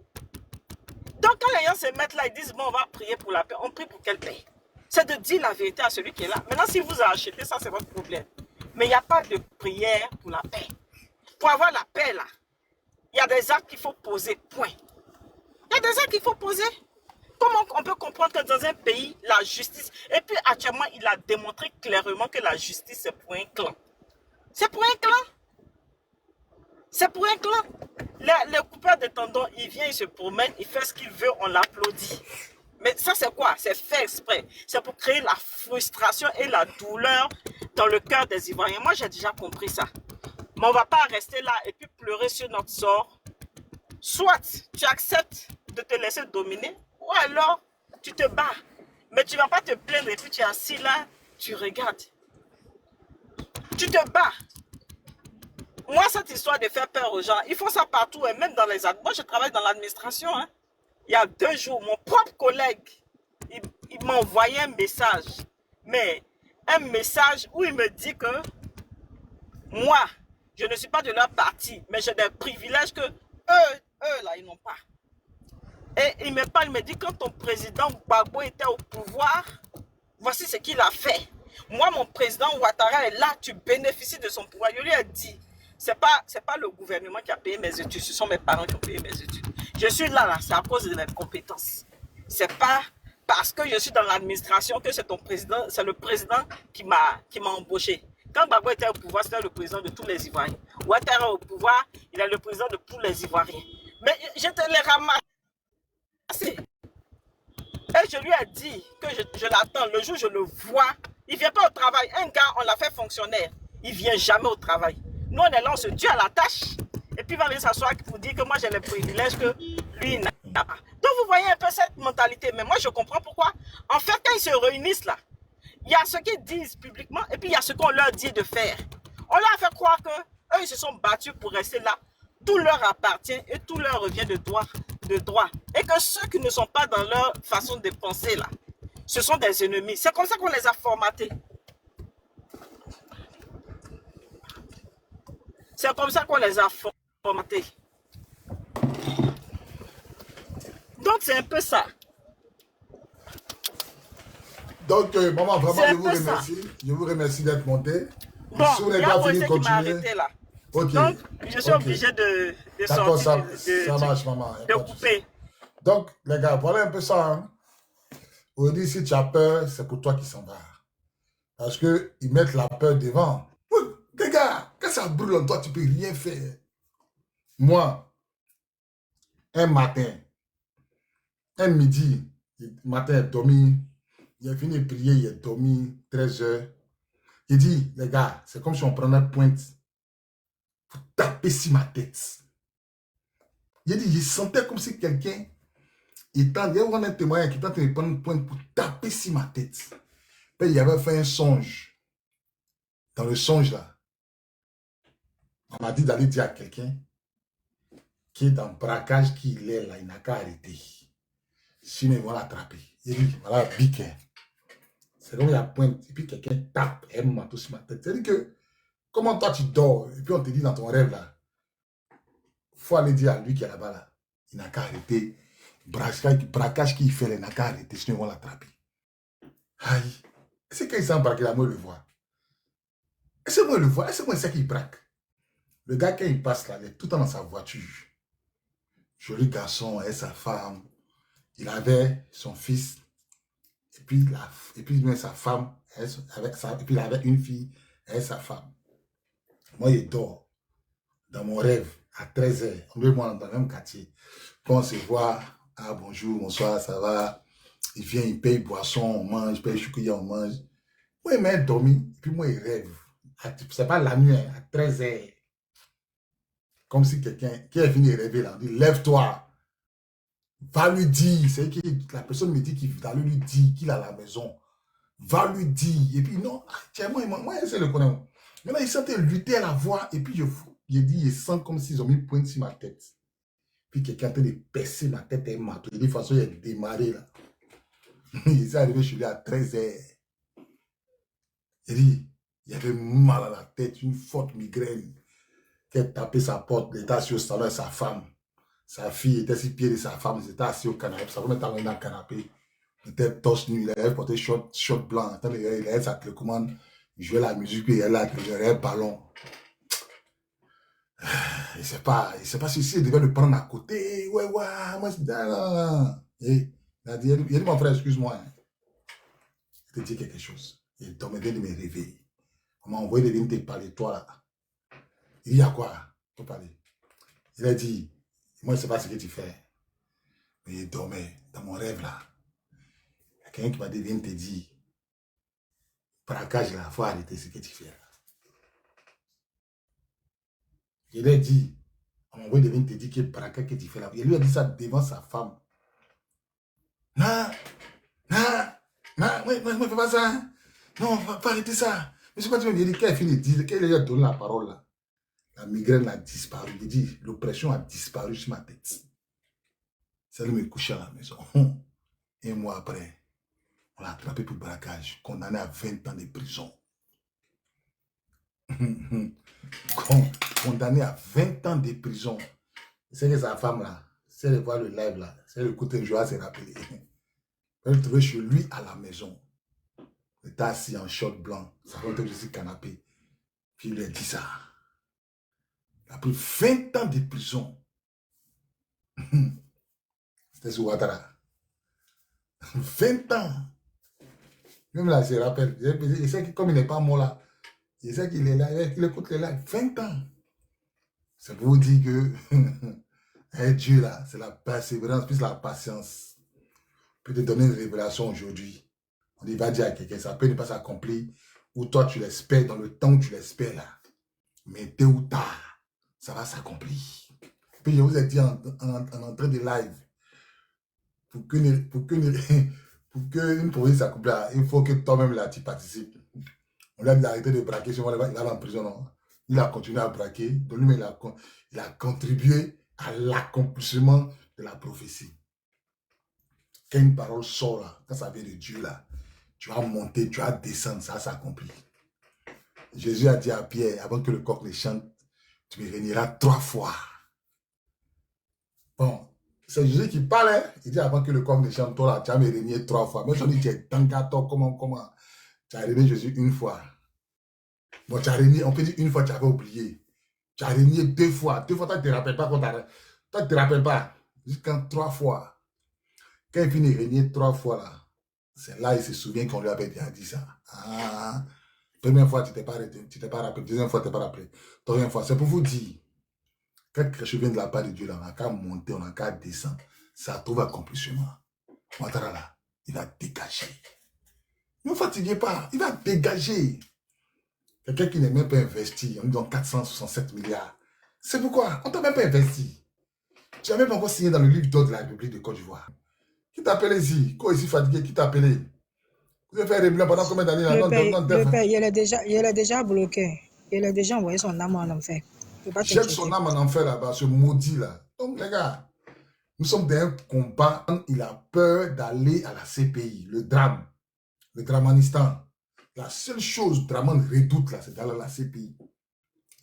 Donc quand les gens se mettent là, ils disent bon, on va prier pour la paix. On prie pour quelle paix? C'est de dire la vérité à celui qui est là. Maintenant, si vous achetez ça, c'est votre problème. Mais il n'y a pas de prière pour la paix. Pour avoir la paix, là, il y a des actes qu'il faut poser, point. Il y a des actes qu'il faut poser. Comment on peut comprendre que dans un pays, la justice... Et puis, actuellement, il a démontré clairement que la justice, c'est pour un clan. C'est pour un clan. C'est pour un clan. Le coupeur de tendons, il vient, il se promène, il fait ce qu'il veut, on l'applaudit. Mais ça, c'est quoi? C'est fait exprès. C'est pour créer la frustration et la douleur dans le cœur des Ivoiriens. Moi, j'ai déjà compris ça. Mais on ne va pas rester là et puis pleurer sur notre sort. Soit tu acceptes de te laisser dominer, ou alors tu te bats. Mais tu ne vas pas te plaindre et puis tu es assis là, tu regardes. Tu te bats. Moi, cette histoire de faire peur aux gens, ils font ça partout, et même dans les... Moi, je travaille dans l'administration. Hein. Il y a 2 jours, mon propre collègue, il m'a envoyé un message. Mais un message où il me dit que moi, je ne suis pas de leur parti, mais j'ai des privilèges que eux là, ils n'ont pas. Et il me parle, il me dit, quand ton président Gbagbo était au pouvoir, voici ce qu'il a fait. Moi, mon président Ouattara est là, tu bénéficies de son pouvoir. Je lui ai dit, c'est pas le gouvernement qui a payé mes études, ce sont mes parents qui ont payé mes études. Je suis là, c'est à cause de mes compétences. C'est pas parce que je suis dans l'administration que c'est ton président, c'est le président qui m'a embauché. Quand Gbagbo était au pouvoir, c'était le président de tous les Ivoiriens. Ouattara au pouvoir, il est le président de tous les Ivoiriens. Mais je te l'ai ramassé. Et je lui ai dit que je l'attends. Le jour où je le vois, il ne vient pas au travail. Un gars, on l'a fait fonctionnaire. Il ne vient jamais au travail. Nous, on est là, on se tue à la tâche. Et puis, il va venir s'asseoir pour dire que moi, j'ai les privilèges que lui n'a. Donc, vous voyez un peu cette mentalité. Mais moi, je comprends pourquoi. En fait, quand ils se réunissent là, il y a ce qu'ils disent publiquement et puis il y a ce qu'on leur dit de faire. On leur a fait croire qu'eux, ils se sont battus pour rester là. Tout leur appartient et tout leur revient de droit. Et que ceux qui ne sont pas dans leur façon de penser là, ce sont des ennemis. C'est comme ça qu'on les a formatés. C'est comme ça qu'on les a formatés. Donc, c'est un peu ça. Donc, maman, vraiment, C'est je un vous peu ça. remercie. Je vous remercie d'être monté. Bon, Si on il n'est y a pas Moïse fini, qui m'a continuez. arrêté là. Ok. Donc, je suis Ok. obligé de D'accord, sortir, ça marche, maman. Y a de pas de souci. couper. Donc, les gars, voilà un peu ça. Hein. On dit, si tu as peur, c'est pour toi qui s'en va. Parce qu'ils mettent la peur devant. Oui, les gars, quand ça brûle en toi, tu ne peux rien faire. Moi, un matin, un midi, le matin, il dormi. Il a fini de prier, il a dormi 13 heures. Il dit, les gars, c'est comme si on prenait une pointe pour taper sur ma tête. Il dit, il sentait comme si quelqu'un, il y avait un témoin qui tentait de prendre une pointe pour taper sur ma tête. Puis il avait fait un songe. Dans le songe là, on m'a dit d'aller dire à quelqu'un qui est dans le braquage qu'il est là, il n'a qu'à arrêter. Sinon, ils vont l'attraper. Il dit, voilà, biquet. C'est comme la pointe, et puis quelqu'un tape un manteau sur ma tête. C'est-à-dire que, comment toi tu dors, et puis on te dit dans ton rêve là, il faut aller dire à lui qui est là-bas là, il n'a qu'à arrêter. Braquage qu'il fait, il n'a qu'à arrêter, sinon ils vont l'attraper. Aïe. C'est quand il s'en braque, là, moi, je le vois. Est-ce que moi, je le vois? Est-ce que moi, c'est qu'il braque? Le gars, quand il passe là, il est tout le temps dans sa voiture. Joli garçon et sa femme. Il avait son fils. Et puis même sa femme, et puis il avait une fille et sa femme. Moi, il dort dans mon rêve à 13h. On est moi dans le même quartier. Quand on se voit, ah bonjour, bonsoir, ça va. Il vient, il paye boisson, on mange, il paye chocolat, on mange. Moi, il m'a dormi, puis moi, il rêve. C'est pas la nuit, à 13h. Comme si quelqu'un qui est venu rêver là, on dit lève-toi. Va lui dire, c'est que la personne me dit qu'il va lui dire qu'il est à la maison. Va lui dire. Et puis non, tiens, moi, je le connais. Maintenant, il sentait lutter à la voix. Et puis, il dit, il sent comme s'ils ont mis une pointe sur ma tête. Puis quelqu'un a de percer ma tête et un marteau. Il dit, de toute façon, il a démarré là. Il est arrivé chez lui à 13h. Il dit, il avait mal à la tête, une forte migraine. Qui a tapé sa porte, il était assis au salon avec sa femme. Sa fille était sur le pied de sa femme, ils étaient assis au canapé. Sa femme était dans le canapé. Il était torse nu, il avait porté short blanc. Il avait sa télécommande, il jouait la musique, puis il avait un ballon. Il ne sait pas si il devait le prendre à côté. Ouais, moi c'est là. Et il a dit, mon frère, excuse-moi. Hein. Je te dis quelque chose. Il dormait bien de me réveiller. On m'a envoyé de venir te parler, toi là. Il dit, à quoi? Pour parler. Il a dit, moi, je ne sais pas ce que tu fais. Mais il dormait dans mon rêve là. Il y a quelqu'un qui m'a dit, viens te dire, braquage là, il faut arrêter ce que tu fais là. Il a dit, on m'a envoyé de venir te dire que braquage que tu fais là. Il lui a dit ça devant sa femme. Non, ne fais pas ça. Hein. Non, faut arrêter ça. Mais c'est quoi tu me dis, quand il finit de dire, quand il a donné la parole là, la migraine a disparu. Il dit, l'oppression a disparu sur ma tête. Ça lui me coucher à la maison. Et un mois après, on l'a attrapé pour braquage, condamné à 20 ans de prison. Condamné à 20 ans de prison. C'est que sa femme là, si elle voit le live là, si elle écoute un jour, elle s'est rappelée. Elle le trouvait chez lui à la maison. Il était assis en short blanc, sa femme était sur le canapé. Puis il lui a dit ça. Il a pris 20 ans de prison. C'était sur Ouattara. 20 ans. Même là, je me rappelle. Il sait que comme il n'est pas mort là, il sait qu'il est là, il écoute les lives. 20 ans. C'est pour vous dire que Dieu là, c'est la persévérance plus la patience. Peut te donner une révélation aujourd'hui. On dit, va dire à quelqu'un, ça peut ne pas s'accomplir, ou toi tu l'espères dans le temps où tu l'espères là. Mais tôt ou tard, ça va s'accomplir. Puis je vous ai dit en entrée de live, pour qu'une pour qu'une province s'accomplisse, il faut que toi-même là, tu participes. On lui a dit d'arrêter de braquer, sinon il va en prison. Non? Il a continué à braquer, donc lui, il a contribué à l'accomplissement de la prophétie. Quand une parole sort là, quand ça vient de Dieu là, tu vas monter, tu vas descendre, ça s'accomplit. Jésus a dit à Pierre, avant que le coq ne chante, tu me régneras 3 fois. Bon, c'est Jésus qui parle, hein? Il dit avant que le coq ne chante, toi là, tu vas me régner 3 fois. Mais si on dit, tu es tangato, comment? Tu as régné Jésus 1 fois. Bon, tu as régné, on peut dire 1 fois, tu avais oublié. Tu as régné 2 fois. 2 fois, toi, tu ne te rappelles pas quand tu as... Toi, tu ne te rappelles pas. Jusqu'à 3 fois. Quand il finit de régner 3 fois, là, c'est là il se souvient qu'on lui avait déjà dit ça. Ah, première fois, tu t'es pas rappelé. Deuxième fois, tu t'es pas rappelé. Troisième fois, c'est pour vous dire, quand quelque chose vient de la part de Dieu, là, on n'a qu'à monter, on n'a qu'à descendre. Ça trouve accomplissement. Ouattara, là, il va dégager. Ne vous fatiguez pas, il va dégager. Quelqu'un qui n'est même pas investi, on lui donne 467 milliards. C'est pourquoi on ne t'a même pas investi. Tu n'as même pas encore signé dans le livre d'or de la République de Côte d'Ivoire. Qui t'a appelé ici? Quoi ici fatigué? Qui t'a appelé? Vous avez fait réunion pendant combien d'années? Le père, il est déjà bloqué. Il a déjà envoyé son âme en enfer. Jette son âme en enfer là-bas, ce maudit là. Donc les gars, nous sommes dans un combat. Il a peur d'aller à la CPI, le drame, le Dramanistan. La seule chose Draman redoute là, c'est d'aller à la CPI.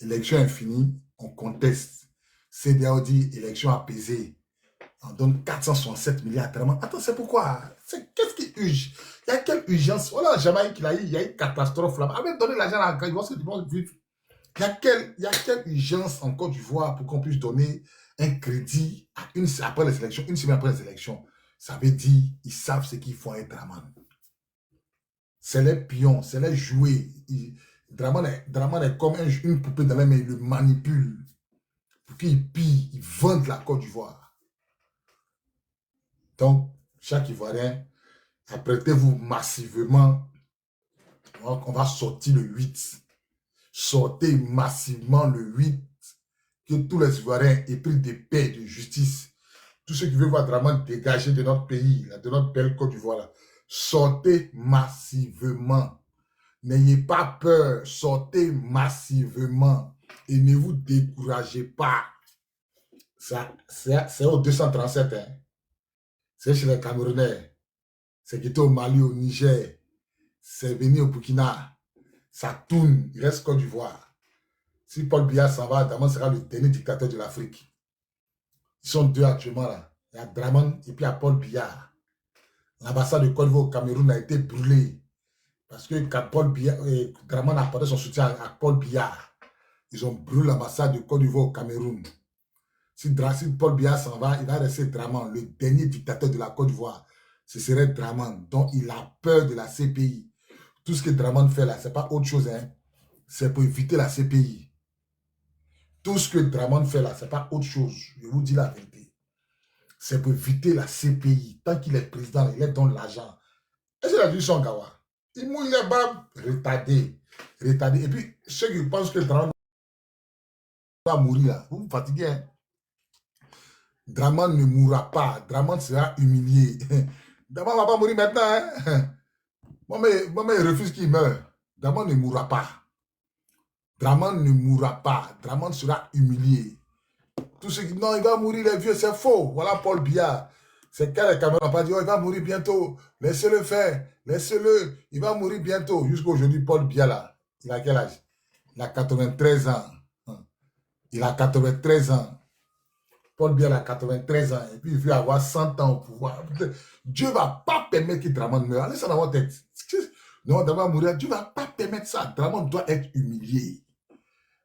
Élection infinie, on conteste. CDAO dit élection apaisée. On donne 467 milliards à Draman. Attends, c'est pourquoi? Qu'est-ce qui urge? Il y a quelle urgence? Voilà, Jamaïque, il y a une catastrophe là-bas. Avec donner l'argent à la Côte d'Ivoire, il y a quelle urgence en Côte d'Ivoire pour qu'on puisse donner un crédit après les élections, une semaine après les élections? Ça veut dire ils savent ce qu'ils font avec Draman. C'est les pions, c'est les jouets. Draman est comme une poupée dans les mains, il le manipule pour qu'il pille, il vende la Côte d'Ivoire. Donc, chaque Ivoirien, apprêtez-vous massivement. On va sortir le 8. Sortez massivement le 8. Que tous les Ivoiriens aient pris des paix de justice. Tous ceux qui veulent voir Draman dégager de notre pays, de notre belle Côte d'Ivoire, sortez massivement. N'ayez pas peur. Sortez massivement. Et ne vous découragez pas. C'est au 237. Hein. C'est chez les Camerounais. C'est qui était au Mali, au Niger. C'est venu au Burkina. Ça tourne. Il reste Côte d'Ivoire. Si Paul Biya s'en va, Draman sera le dernier dictateur de l'Afrique. Ils sont 2 actuellement là. Il y a Draman et puis il y a Paul Biya. L'ambassade de Côte d'Ivoire au Cameroun a été brûlée. Parce que quand Draman a apporté son soutien à Paul Biya, ils ont brûlé l'ambassade de Côte d'Ivoire au Cameroun. Si Paul Biya s'en va, il va rester Draman, le dernier dictateur de la Côte d'Ivoire. Ce serait Draman. Donc il a peur de la CPI. Tout ce que Draman fait là, ce n'est pas autre chose. Hein. C'est pour éviter la CPI. Tout ce que Draman fait là, ce n'est pas autre chose. Je vous dis la vérité. C'est pour éviter la CPI. Tant qu'il est président, il est dans l'argent. Est-ce qu'il a vu son gawa? Il mouille les babes, retardé. Et puis, ceux qui pensent que Draman va mourir là, vous vous fatiguez. Hein? Draman ne mourra pas. Draman sera humilié. Draman ne va pas mourir maintenant. Hein? Moi, il refuse qu'il meure. Draman ne mourra pas. Draman ne mourra pas. Draman sera humilié. Tous ceux qui disent non, il va mourir, les vieux, c'est faux. Voilà Paul Biya. C'est quand les Camerounais n'ont pas dit, oh, il va mourir bientôt. Laissez-le faire. Laissez-le. Il va mourir bientôt. Jusqu'aujourd'hui, Paul Biya, là, il a quel âge? Il a 93 ans. Il a 93 ans. Paul Biya a 93 ans. Et puis, il veut avoir 100 ans au pouvoir. Dieu ne va pas permettre que Draman meure. Allez, ça dans votre tête. Non, Draman va mourir. Dieu ne va pas permettre ça. Draman doit être humilié.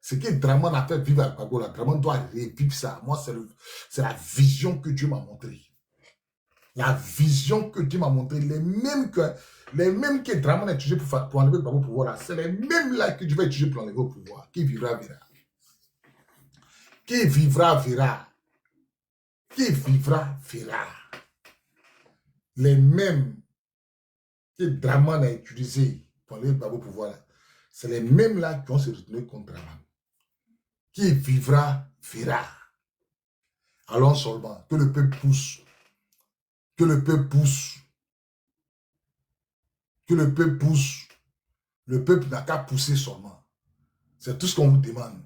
Ce que Draman a fait vivre à Gbagbo, Draman doit revivre ça. Moi, c'est la vision que Dieu m'a montrée. La vision que Dieu m'a montrée. Les mêmes que Draman a utilisé pour enlever Gbagbo au pouvoir, c'est les mêmes là que Dieu va utiliser pour enlever au pouvoir. Qui vivra, verra. Qui vivra, verra. Qui vivra, verra. Les mêmes que Draman a utilisé pour enlever Gbagbo au pouvoir, c'est les mêmes là qui vont se retourner contre Draman. Qui vivra, verra. Allons seulement, que le peuple pousse. Que le peuple pousse. Que le peuple pousse. Le peuple n'a qu'à pousser seulement. C'est tout ce qu'on vous demande.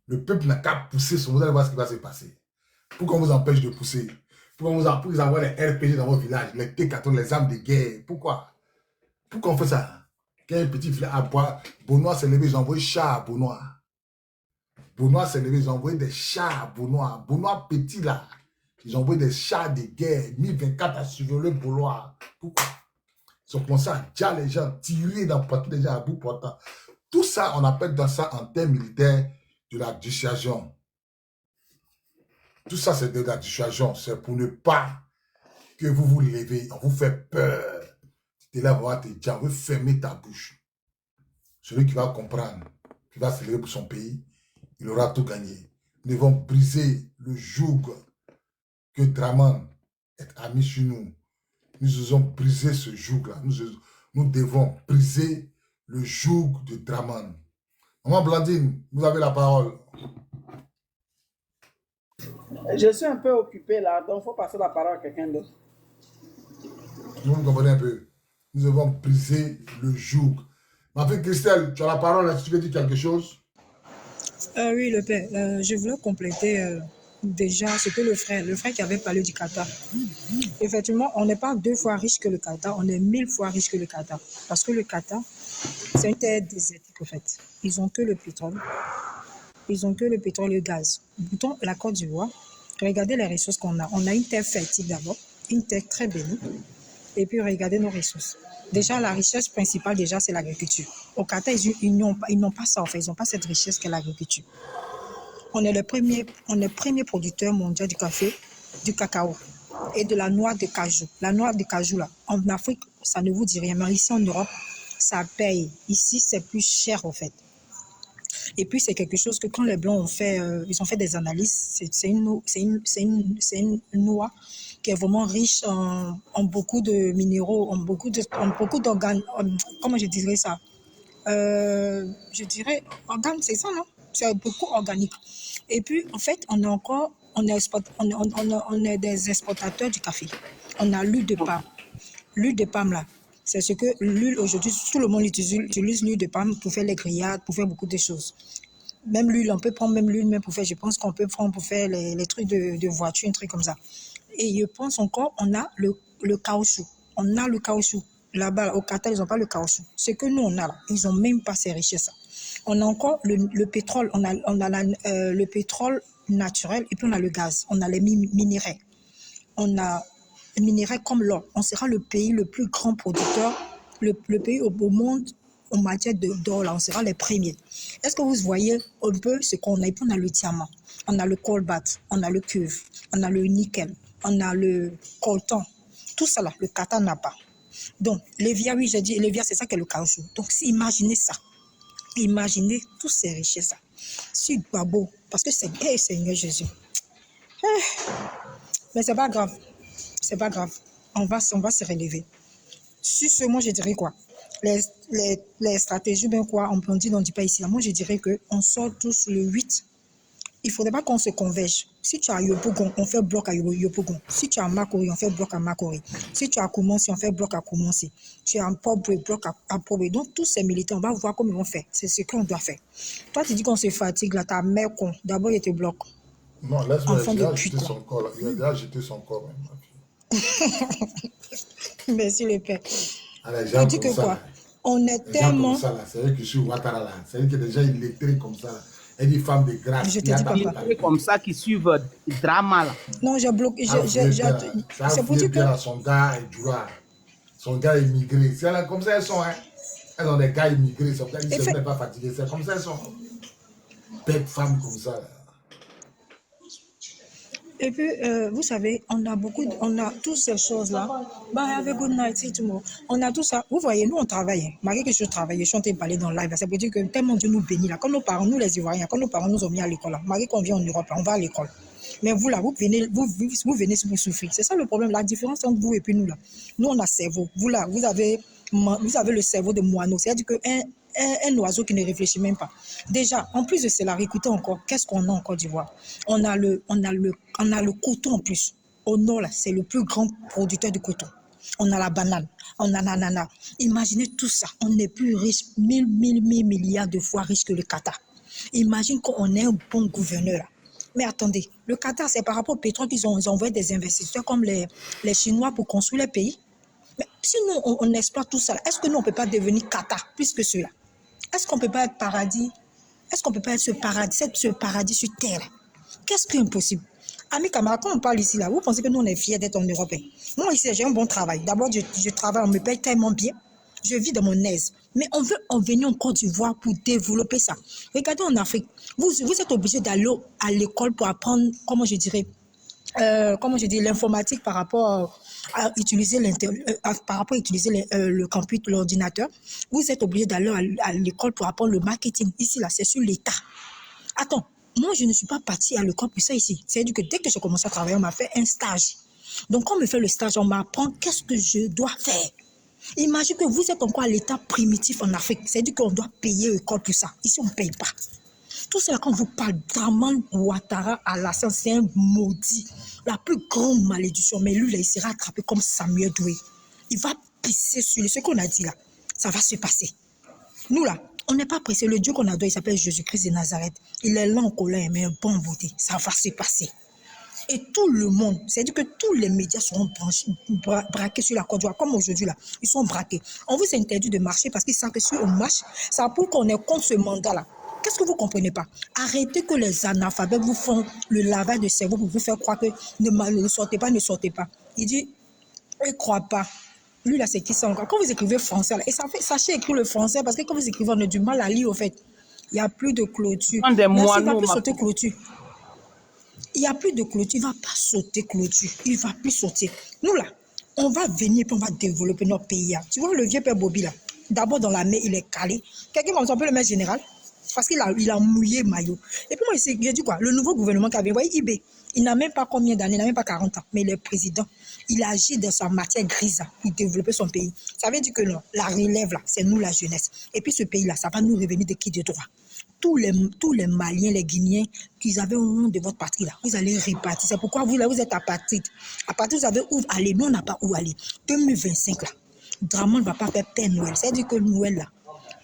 Le peuple n'a qu'à pousser seulement. Vous allez voir ce qui va se passer. Pourquoi on vous empêche de pousser? Pourquoi vous envoie les RPG dans vos villages, les T-14, les armes de guerre? Pourquoi? Pourquoi on fait ça? Quand un petit village à boire, Benoît s'est levé, ils ont envoyé chars à Benoît. Benoît s'est levé, ils ont envoyé des chars à Benoît. Benoît petit là, ils ont envoyé des chars de guerre, 1024 à survoler Benoît. Pourquoi? Ils ont commencé à dire les gens, tirer dans partout les gens à bout portant. Tout ça, on appelle dans ça en termes militaires de la dissuasion. Tout ça, c'est de la dissuasion. C'est pour ne pas que vous vous levez. On vous fait peur. Tu es là, on va te dire, on veut fermer ta bouche. Celui qui va comprendre, qui va se lever pour son pays, il aura tout gagné. Nous devons briser le joug que Draman a mis sur nous. Nous devons briser ce joug-là. Nous devons briser le joug de Draman. Maman Blandine, vous avez la parole. Je suis un peu occupé là, donc il faut passer la parole à quelqu'un d'autre. Vous me comprenez un peu? Nous devons briser le joug. Ma fille Christelle, tu as la parole, est-ce que tu veux dire quelque chose? Oui, le père, je voulais compléter déjà ce que le frère qui avait parlé du Qatar. Effectivement, on n'est pas 2 fois riche que le Qatar, on est 1000 fois riche que le Qatar. Parce que le Qatar, c'est une terre désertique en fait. Ils ont que le pétrole. Ils ont que le pétrole et le gaz. Pourtant, la Côte d'Ivoire, regardez les ressources qu'on a. On a une terre fertile d'abord, une terre très bénie. Et puis, regardez nos ressources. Déjà, la richesse principale, déjà, c'est l'agriculture. Au Qatar, ils n'ont pas ça, en fait. Ils n'ont pas cette richesse qu'est l'agriculture. On est le premier producteur mondial du café, du cacao et de la noix de cajou. La noix de cajou, là, en Afrique, ça ne vous dit rien. Mais ici, en Europe, ça paye. Ici, c'est plus cher, en fait. Et puis, c'est quelque chose que quand les Blancs ont fait, ils ont fait des analyses, c'est une noix qui est vraiment riche en beaucoup de minéraux, en beaucoup d'organes, comment je dirais ça? Je dirais organes, c'est ça, non? C'est beaucoup organique. Et puis, en fait, on est des exportateurs du café. On a l'huile de palme. L'huile de palme, là, c'est ce que l'huile, aujourd'hui, tout le monde utilise l'huile de palme pour faire les grillades, pour faire beaucoup de choses. Même l'huile, on peut prendre même l'huile même pour faire, je pense qu'on peut prendre pour faire les trucs de voiture, un truc comme ça. Et je pense encore, on a le caoutchouc. On a le caoutchouc. Là-bas, au Qatar, ils n'ont pas le caoutchouc. Ce que nous, on a là, ils n'ont même pas ces richesses. On a encore le pétrole, on a le pétrole naturel et puis on a le gaz, on a les minéraux. On a les minéraux comme l'or. On sera le pays le plus grand producteur, le pays au monde en matière d'or, là, on sera les premiers. Est-ce que vous voyez un peu ce qu'on a? Et puis on a le diamant, on a le cobalt, on a le cuivre, on a le nickel, on a le coltan. Tout ça là, le Qatar n'a pas. Donc, l'évia, oui, j'ai dit, l'évia, c'est ça qu'est le caoutchouc. Donc, si imaginez ça, imaginez toutes ces richesses-là. C'est pas beau, parce que c'est, Seigneur Jésus. Mais c'est pas grave, c'est pas grave. On va se relever. Sur ce, moi, je dirais quoi? Les stratégies, ben quoi, on dit, on ne dit pas ici. Moi, je dirais qu'on sort tous le 8. Il ne faudrait pas qu'on se converge. Si tu as Yopougon, on fait bloc à Yopougon. Si tu as Makori, on fait bloc à Makori. Si tu as Koumonsi, on fait bloc à Koumonsi. Tu as Pobwe, bloc à Pobwe. Donc, tous ces militaires, on va voir comment ils vont faire. C'est ce qu'on doit faire. Toi, tu dis qu'on se fatigue, là, ta mère, d'abord, il te bloque. Non, laisse-moi, il a jeté son corps, là. Il a déjà jeté son corps, même, ma fille. Merci, le père. Allez, je dis que quoi? On est tellement... C'est vrai que je suis Ouattara, là. C'est vrai que les gens illettrés comme ça, là. Et des femmes de grâce. Je te dis, papa. Comme ça qui suivent drama là. Non, j'ai bloqué. C'est pour dire que. Son gars est droit. Son gars est immigré. C'est là, comme ça elles sont. Hein. Elles ont des gars immigrés. C'est pour ça qu'ils ne sont pas fatigués. C'est comme ça elles sont. Belles femmes comme ça. Là. Et puis, vous savez, on a toutes ces choses-là. Bye, have a good night, see tomorrow. On a tout ça. Vous voyez, nous, on travaille. Malgré que je travaille, je suis en train de parler dans le live. Ça veut dire que tellement Dieu nous bénit là. Quand nos parents, nous les Ivoiriens, quand nos parents nous ont mis à l'école, malgré qu'on vient en Europe, là, on va à l'école. Mais vous là, vous venez pour souffrir. C'est ça le problème. La différence entre vous et puis nous là. Nous, on a cerveau. Vous là, vous avez le cerveau de moineau. C'est-à-dire qu'un oiseau qui ne réfléchit même pas. Déjà, en plus de cela, écoutez encore, qu'est-ce qu'on a en Côte d'Ivoire? On a le coton en plus. Au nord, là, c'est le plus grand producteur de coton. On a la banane, on a l'ananas. Imaginez tout ça. On est plus riche, 1000 milliards de fois riche que le Qatar. Imagine qu'on est un bon gouverneur. Là. Mais attendez, le Qatar, c'est par rapport au pétrole qu'ils ont envoyé des investisseurs comme les Chinois pour construire les pays. Mais si nous, on exploite tout ça, est-ce que nous, on ne peut pas devenir Qatar plus que cela? Est-ce qu'on ne peut pas être paradis? Est-ce qu'on ne peut pas être ce paradis sur terre? Qu'est-ce qui est impossible? Amis camarades, quand on parle ici, là, vous pensez que nous, on est fiers d'être en Europe? Moi, ici, j'ai un bon travail. D'abord, je travaille, on me paye tellement bien. Je vis dans mon aise. Mais on veut en venir en Côte d'Ivoire pour développer ça. Regardez en Afrique, vous êtes obligé d'aller à l'école pour apprendre, l'informatique par rapport à utiliser le computer, l'ordinateur. Vous êtes obligé d'aller à l'école pour apprendre le marketing. Ici, là, c'est sur l'État. Attends, moi, je ne suis pas partie à l'école pour ça ici. C'est-à-dire que dès que j'ai commencé à travailler, on m'a fait un stage. Donc, quand on me fait le stage, on m'apprend qu'est-ce que je dois faire. Imagine que vous êtes encore à l'état primitif en Afrique. C'est-à-dire qu'on doit payer l'école pour ça. Ici, on ne paye pas. Tout cela, quand on vous parle d'Amman Ouattara Alassane, c'est un maudit. La plus grande malédiction. Mais lui, là, il sera attrapé comme Samuel Doué. Il va pisser sur lui. Ce qu'on a dit là, ça va se passer. Nous, là, on n'est pas pressé. Le Dieu qu'on adore, il s'appelle Jésus-Christ de Nazareth. Il est lent en colère, mais un bon beauté. Ça va se passer. Et tout le monde, c'est-à-dire que tous les médias seront braqués sur la Côte d'Ivoire, comme aujourd'hui là, ils sont braqués. On vous interdit de marcher parce qu'ils savent que si on marche, ça pour qu'on est contre ce mandat-là. Qu'est-ce que vous ne comprenez pas? Arrêtez que les analphabètes vous font le lavage de cerveau pour vous faire croire que ne sortez pas, ne sortez pas. Il dit, il ne croit pas. Lui là, c'est qui ça encore? Quand vous écrivez français, là, et sachez écrire le français parce que quand vous écrivez, on a du mal à lire au fait. Il n'y a plus de clôture. Il ne va plus sauter clôture. Il n'y a plus de clôture, il ne va pas sauter clôture, il ne va plus sauter. Nous là, on va venir et on va développer notre pays. Tu vois le vieux père Bobby là, d'abord dans la mer, il est calé. Quelqu'un comme ça, on peut le mettre général, parce qu'il a mouillé maillot. Et puis moi, j'ai dit quoi, le nouveau gouvernement qui avait, vous voyez, IB, il n'a même pas combien d'années, il n'a même pas 40 ans, mais il est président. Il agit dans sa matière grise pour développer son pays. Ça veut dire que non, la relève là, c'est nous la jeunesse. Et puis ce pays là, ça va nous revenir de qui de droit. Tous les Maliens, les Guinéens, qui avaient au nom de votre patrie, là, vous allez répartir. C'est pourquoi vous, là, vous êtes apatride. Apatride, vous avez où aller. Nous, on n'a pas où aller. 2025, là, Dramane ne va pas faire Père Noël. C'est-à-dire que Noël, là,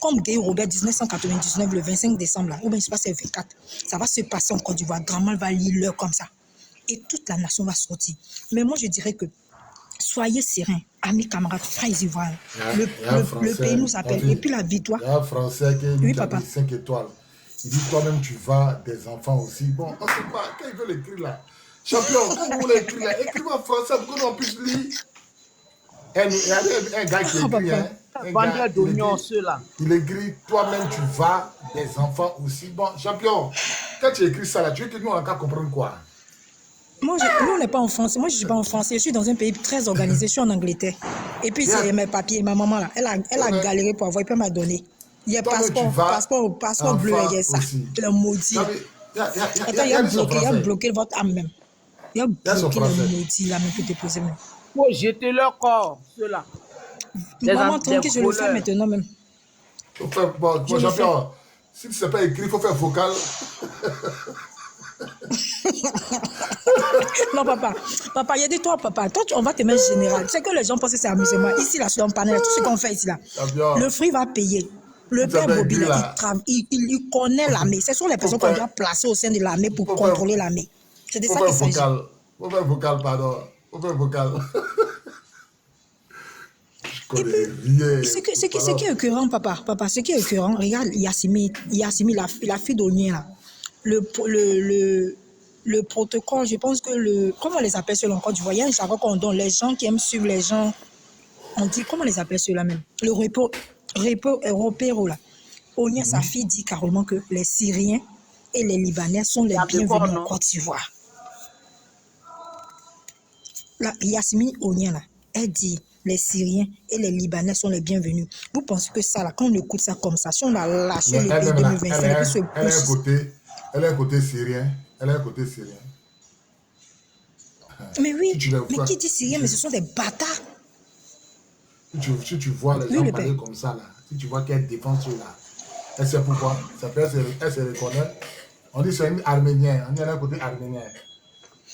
comme Guy Robert, 1999, le 25 décembre, là, ou bien je sais pas, c'est le 24, ça va se passer en Côte d'Ivoire. Dramane va lire l'heure comme ça. Et toute la nation va sortir. Mais moi, je dirais que soyez sereins, amis, camarades, frères ivoiriens. Le pays nous appelle. Et puis la victoire. Il y a un Français qui oui, a dit 5 étoiles. Il dit toi-même tu vas des enfants aussi. Bon, on ne sait pas. Quand il veut l'écrire là. Champion, quand vous voulez écrire là, écrivez en français pour qu'on puisse lire. Il y a un gars qui écrit. Il écrit toi-même tu vas des enfants aussi. Bon, champion, quand tu écris ça là, tu veux que nous on va comprendre quoi? Nous, on n'est pas en France. Moi, je ne suis pas en France. Je suis dans un pays très organisé. Je suis en Angleterre. Et puis, c'est mes papiers. Ma maman, là, elle a galéré pour avoir. Elle peut m'a donné. Il y a passeport bleu, il y a ça. Le maudit. Attends, il a bloqué votre âme même. Il a bloqué le maudit là, même pour déposer même. Il faut jeter leur corps, ceux-là. Maman, tranquille, je le fais maintenant même. Bon, champion, si tu ne sais pas écrire, il faut faire vocal. Non, papa, il y a des toi, papa. Toi, on va te mettre général. Tu sais que les gens pensent que c'est amusement. Ici, là, sur un panel, tout ce qu'on fait ici, là. Le fruit va payer. Le père Bobby, il connaît l'armée. Ce sont les personnes qu'on doit placer au sein de l'armée pour contrôler l'armée. C'est de ça qu'il s'agit. Faut faire vocal, pardon. Faut faire vocal. Et puis, ce qui est écœurant, papa, ce qui est écœurant, regarde Yassimi, la fille d'Onien, là. Le protocole, je pense que comment on les appelle ceux-là encore du voyage, ça va qu'on donne les gens qui aiment suivre les gens, on dit, comment on les appelle ceux-là même? Le repéro là. Onien, sa fille dit carrément que les Syriens et les Libanais sont les bienvenus en Côte d'Ivoire. Yasmine Onien là, elle dit les Syriens et les Libanais sont les bienvenus. Vous pensez que ça là, quand on écoute ça comme ça, si on a lâché le pays 2025, elle est un côté syrien. Elle est un côté syrien. Mais oui, mais qui dit syrien? Mais ce sont des bâtards. Si tu vois les gens parler comme ça, là, si tu vois qu'elle défend ceux-là, elle sait pourquoi. Elle se reconnaît. On dit c'est une arménienne. On dit elle est un côté arménien.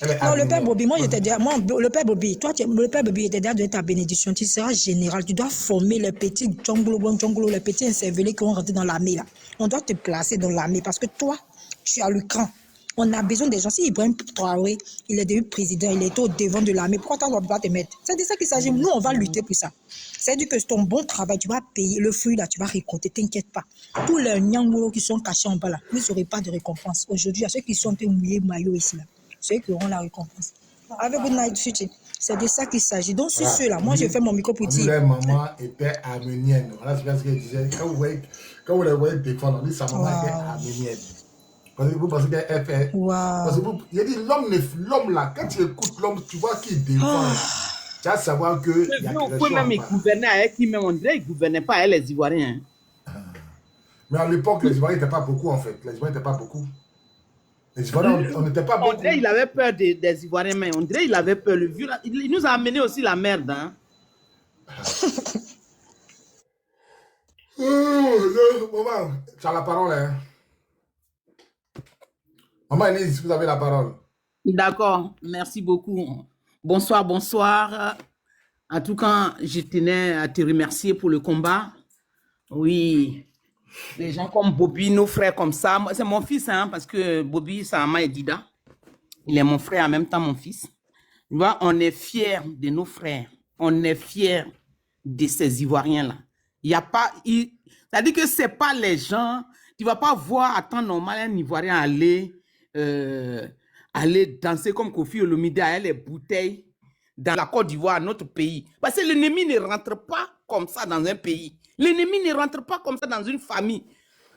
Elle est Non, le père arménienne. Bobby, moi, je t'ai dit, moi, le père Bobby, toi, le père Bobby, il t'a déjà donné ta bénédiction. Tu seras général. Tu dois former les petits djongolo, les petits incervelés qui vont rentrer dans l'armée, là. On doit te placer dans l'armée parce que toi, tu as le cran. On a besoin des gens. Si Ibrahim Traoré, il est devenu président, il est au devant de l'armée, pourquoi tu ne dois pas te mettre? C'est de ça qu'il s'agit. Nous, on va lutter pour ça. C'est-à-dire que ton bon travail, tu vas payer le fruit, là, tu vas récolter, t'inquiète pas. Tous les nyangolo qui sont cachés en bas, là, vous n'aurez pas de récompense. Aujourd'hui, à ceux qui sont un peu mouillés maillot ici, là, ceux qui auront la récompense. Avec Good Night City, c'est de ça qu'il s'agit. Donc, sur ceux-là, moi, je fais mon micro pour dire. Leur maman était arménienne. Voilà ce qu'elle disait. Quand vous les voyez défendre, on dit sa maman était arménienne. Parce que vous pensez qu'elle fait. Parce que vous, il a dit l'homme là, quand tu écoutes l'homme, tu vois qu'il défend. Tu vas savoir que. Vous pouvez même gouverner avec qui même on dirait qu'il ne gouvernait pas avec les Ivoiriens. Mais à l'époque, les Ivoiriens n'étaient pas beaucoup en fait. Les Ivoiriens n'étaient pas beaucoup. Les Ivoiriens, on n'était pas beaucoup. On dirait qu'il avait peur des Ivoiriens, mais on dirait qu'il avait peur. Le vieux, il nous a amené aussi la merde. Hein? Maman, tu as la parole. Hein? Maman Elise, vous avez la parole. D'accord, merci beaucoup. Bonsoir, bonsoir. En tout cas, je tenais à te remercier pour le combat. Oui, des gens comme Bobby, nos frères comme ça. C'est mon fils, hein, parce que Bobby, c'est Ama et Dida. Il est mon frère en même temps, mon fils. Tu vois, on est fiers de nos frères. On est fiers de ces Ivoiriens-là. Il n'y a pas... C'est-à-dire que ce n'est pas les gens... Tu ne vas pas voir à temps normal un Ivoirien aller danser comme Kofi Olomide avec les bouteilles dans la Côte d'Ivoire, notre pays. Parce que l'ennemi ne rentre pas comme ça dans un pays. L'ennemi ne rentre pas comme ça dans une famille.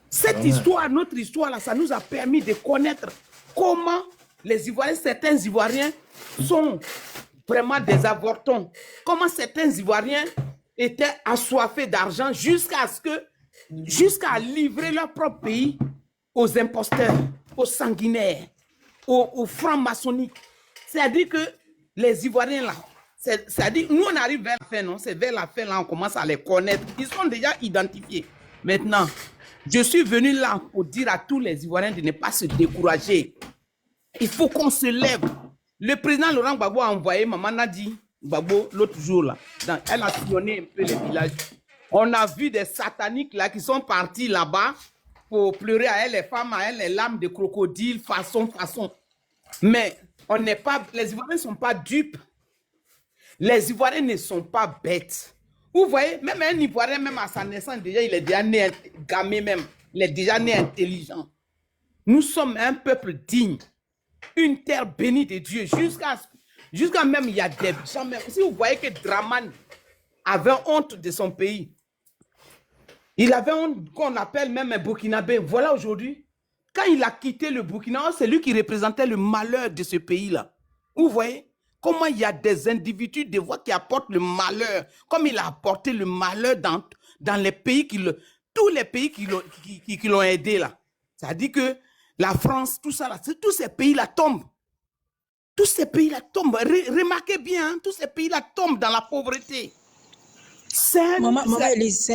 Cette histoire, notre histoire, là, ça nous a permis de connaître comment les Ivoiriens, certains Ivoiriens sont vraiment des avortons. Comment certains Ivoiriens étaient assoiffés d'argent jusqu'à livrer leur propre pays aux imposteurs, aux sanguinaires, aux francs-maçonniques. C'est-à-dire que les Ivoiriens là, c'est-à-dire nous on arrive vers la fin, non? C'est vers la fin là on commence à les connaître. Ils sont déjà identifiés. Maintenant, je suis venu là pour dire à tous les Ivoiriens de ne pas se décourager. Il faut qu'on se lève. Le président Laurent Gbagbo a envoyé Maman Nadi Gbagbo l'autre jour là. Elle a sillonné un peu les villages. On a vu des sataniques là qui sont partis là-bas pour pleurer à elle, les femmes, à elle, les larmes de crocodile, façon. Mais on n'est pas, les Ivoiriens ne sont pas dupes. Les Ivoiriens ne sont pas bêtes. Vous voyez, même un Ivoirien, même à sa naissance, déjà, il est déjà né gamé même. Il est déjà né intelligent. Nous sommes un peuple digne. Une terre bénie de Dieu. Jusqu'à même, il y a des gens, même, si vous voyez que Draman avait honte de son pays, il avait honte qu'on appelle même un Burkinabé. Voilà aujourd'hui, quand il a quitté le Burkina, c'est lui qui représentait le malheur de ce pays-là. Vous voyez comment il y a des individus de voix qui apportent le malheur, comme il a apporté le malheur dans les pays tous les pays qui l'ont aidé là. C'est-à-dire que la France, tout ça là, tous ces pays-là tombent. Tous ces pays-là tombent. Remarquez bien, hein, tous ces pays-là tombent dans la pauvreté. Maman Elise,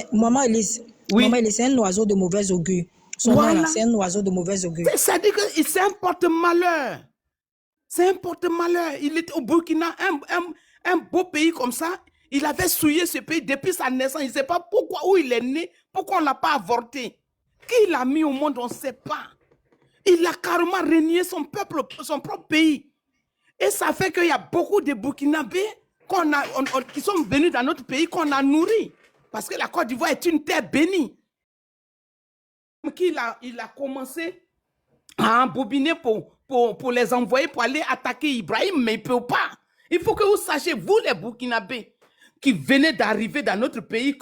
oui. Maman Elise, c'est un oiseau de mauvais augure. Voilà. C'est un oiseau de mauvais augure. C'est-à-dire que c'est un porte-malheur. C'est un porte-malheur. Il était au Burkina, un beau pays comme ça. Il avait souillé ce pays depuis sa naissance. Il ne sait pas pourquoi, où il est né, pourquoi on ne l'a pas avorté. Qui l'a mis au monde, on ne sait pas. Il a carrément renié son peuple, son propre pays. Et ça fait qu'il y a beaucoup de Burkinabés qui sont venus dans notre pays, qu'on a nourris. Parce que la Côte d'Ivoire est une terre bénie. Il a commencé à embobiner pour les envoyer pour aller attaquer Ibrahim, mais il ne peut pas. Il faut que vous sachiez, vous les Burkinabés, qui venez d'arriver dans notre pays,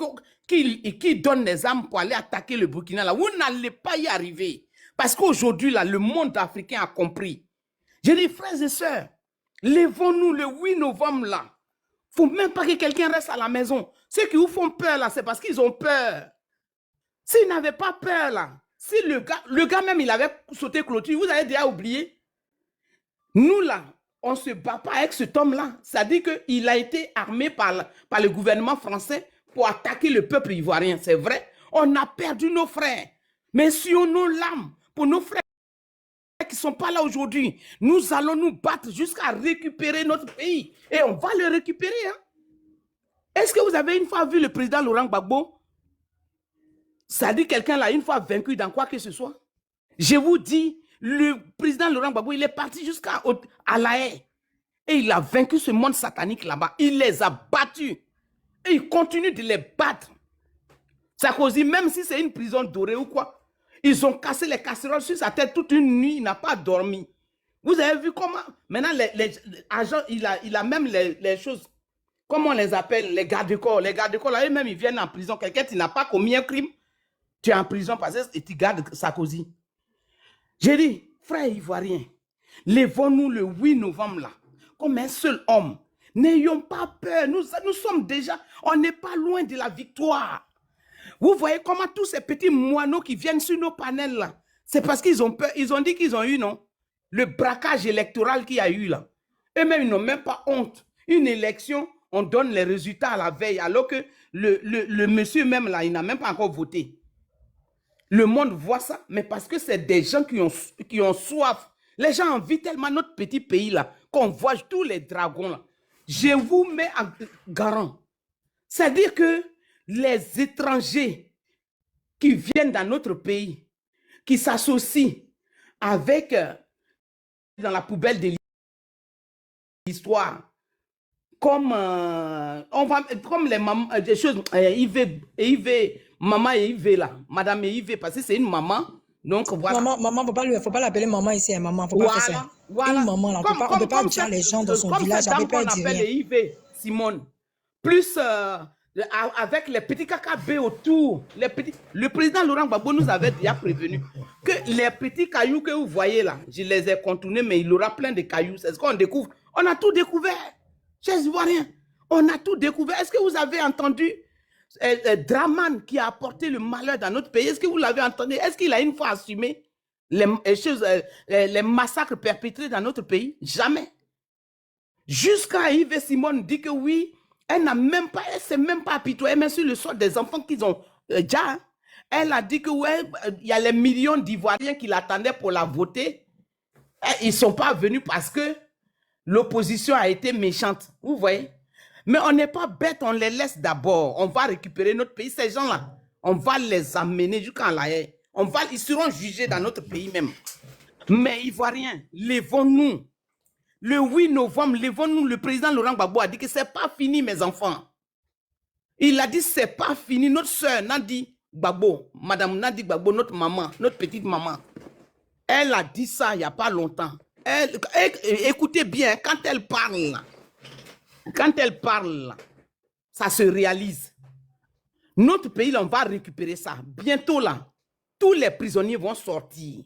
qui donnent les armes pour aller attaquer le Burkina, là, vous n'allez pas y arriver. Parce qu'aujourd'hui, là, le monde africain a compris. J'ai dit, frères et sœurs, lèvons-nous le 8 novembre, là. Il ne faut même pas que quelqu'un reste à la maison. Ceux qui vous font peur, là, c'est parce qu'ils ont peur. S'ils n'avaient pas peur, là, si le gars même, il avait sauté clôture, vous avez déjà oublié. Nous, là, on ne se bat pas avec cet homme-là. C'est-à-dire qu'il a été armé par le gouvernement français pour attaquer le peuple ivoirien. C'est vrai. On a perdu nos frères. Mais si on a l'âme pour nos frères, qui ne sont pas là aujourd'hui, nous allons nous battre jusqu'à récupérer notre pays. Et on va le récupérer. Hein. Est-ce que vous avez une fois vu le président Laurent Gbagbo? Ça dit quelqu'un là, une fois vaincu dans quoi que ce soit? Je vous dis, le président Laurent Gbagbo, il est parti jusqu'à La Haye. Et il a vaincu ce monde satanique là-bas. Il les a battus. Et il continue de les battre. Sarkozy, même si c'est une prison dorée ou quoi, ils ont cassé les casseroles sur sa tête toute une nuit, il n'a pas dormi. Vous avez vu comment? Maintenant, les agents, il a même les choses, comment on les appelle? Les gardes-corps. Les gardes-corps, là, eux-mêmes, ils viennent en prison. Quelqu'un qui n'a pas commis un crime, tu es en prison parce que tu gardes Sarkozy. J'ai dit, frères ivoiriens, lèvons-nous le 8 novembre, là, comme un seul homme. N'ayons pas peur. Nous sommes déjà, on n'est pas loin de la victoire. Vous voyez comment tous ces petits moineaux qui viennent sur nos panels là, c'est parce qu'ils ont peur. Ils ont dit qu'ils ont eu, non, le braquage électoral qu'il y a eu là. Eux-mêmes, ils n'ont même pas honte. Une élection, on donne les résultats à la veille, alors que le monsieur même là, il n'a même pas encore voté. Le monde voit ça, mais parce que c'est des gens qui ont soif. Les gens envient tellement notre petit pays là, qu'on voit tous les dragons là. Je vous mets en garant. C'est-à-dire que les étrangers qui viennent dans notre pays, qui s'associent avec, dans la poubelle de l'histoire, comme, comme les mamans, des choses, Yves, maman et Yves là, madame et Yves, parce que c'est une maman, donc voilà. Maman, faut pas l'appeler maman ici, maman, faut pas faire ça. Voilà. Une maman là, on peut pas dire les gens dans son village, comme avec pas on dire appelle rien. Yves, Simone, plus avec les petits KKB autour, le président Laurent Gbagbo nous avait déjà prévenu que les petits cailloux que vous voyez là, je les ai contournés, mais il aura plein de cailloux. C'est ce qu'on découvre. On a tout découvert, chers Ivoiriens. On a tout découvert. Est-ce que vous avez entendu Draman qui a apporté le malheur dans notre pays? Est-ce que vous l'avez entendu? Est-ce qu'il a une fois assumé les massacres perpétrés dans notre pays? Jamais. Jusqu'à Yves Simone dit que oui, elle s'est même pas apitoyée, mais sur le sort des enfants qu'ils ont déjà. Hein. Elle a dit que ouais, il y a les millions d'Ivoiriens qui l'attendaient pour la voter. Ils ne sont pas venus parce que l'opposition a été méchante. Vous voyez? Mais on n'est pas bête, on les laisse d'abord. On va récupérer notre pays. Ces gens-là, on va les amener jusqu'à La Haye. Ils seront jugés dans notre pays même. Mais Ivoiriens, lèvons-nous. Le 8 novembre, lèvons-nous. Le président Laurent Gbagbo a dit que ce n'est pas fini, mes enfants. Il a dit ce n'est pas fini. Notre soeur Nadi Gbagbo, Madame Nadi Gbagbo, notre maman, notre petite maman, elle a dit ça il n'y a pas longtemps. Écoutez bien, quand elle parle, ça se réalise. Notre pays, là, on va récupérer ça. Bientôt, là, tous les prisonniers vont sortir.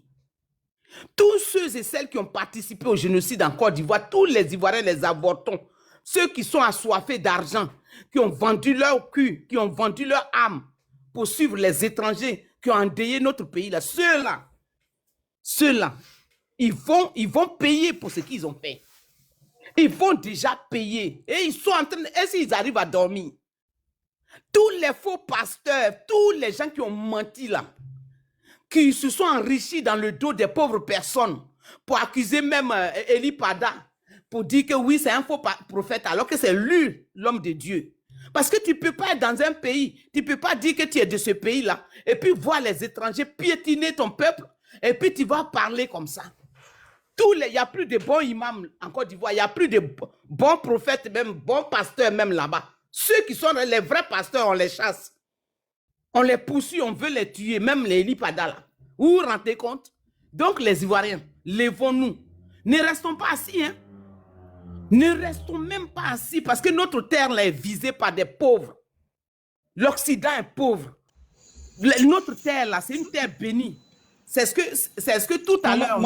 Tous ceux et celles qui ont participé au génocide en Côte d'Ivoire, tous les Ivoiriens, les avortons, ceux qui sont assoiffés d'argent, qui ont vendu leur cul, qui ont vendu leur âme pour suivre les étrangers qui ont endeuillé notre pays, là, ceux-là, ils vont payer pour ce qu'ils ont fait. Ils vont déjà payer. Et ils sont en train de... Est-ce qu'ils arrivent à dormir? Tous les faux pasteurs, tous les gens qui ont menti là, qui se sont enrichis dans le dos des pauvres personnes pour accuser même Eli Pada, pour dire que oui, c'est un faux prophète, alors que c'est lui, l'homme de Dieu. Parce que tu ne peux pas être dans un pays, tu ne peux pas dire que tu es de ce pays-là, et puis voir les étrangers piétiner ton peuple, et puis tu vas parler comme ça. Il n'y a plus de bons imams en Côte d'Ivoire, il n'y a plus de bons prophètes, même bons pasteurs même là-bas. Ceux qui sont les vrais pasteurs, on les chasse. On les poursuit, on veut les tuer, même les Eli Pada là. Vous vous rendez compte? Donc les Ivoiriens, lèvons-nous. Ne restons pas assis, hein. Ne restons même pas assis parce que notre terre là est visée par des pauvres. L'Occident est pauvre. Notre terre là, c'est une terre bénie. C'est ce que tout à l'heure...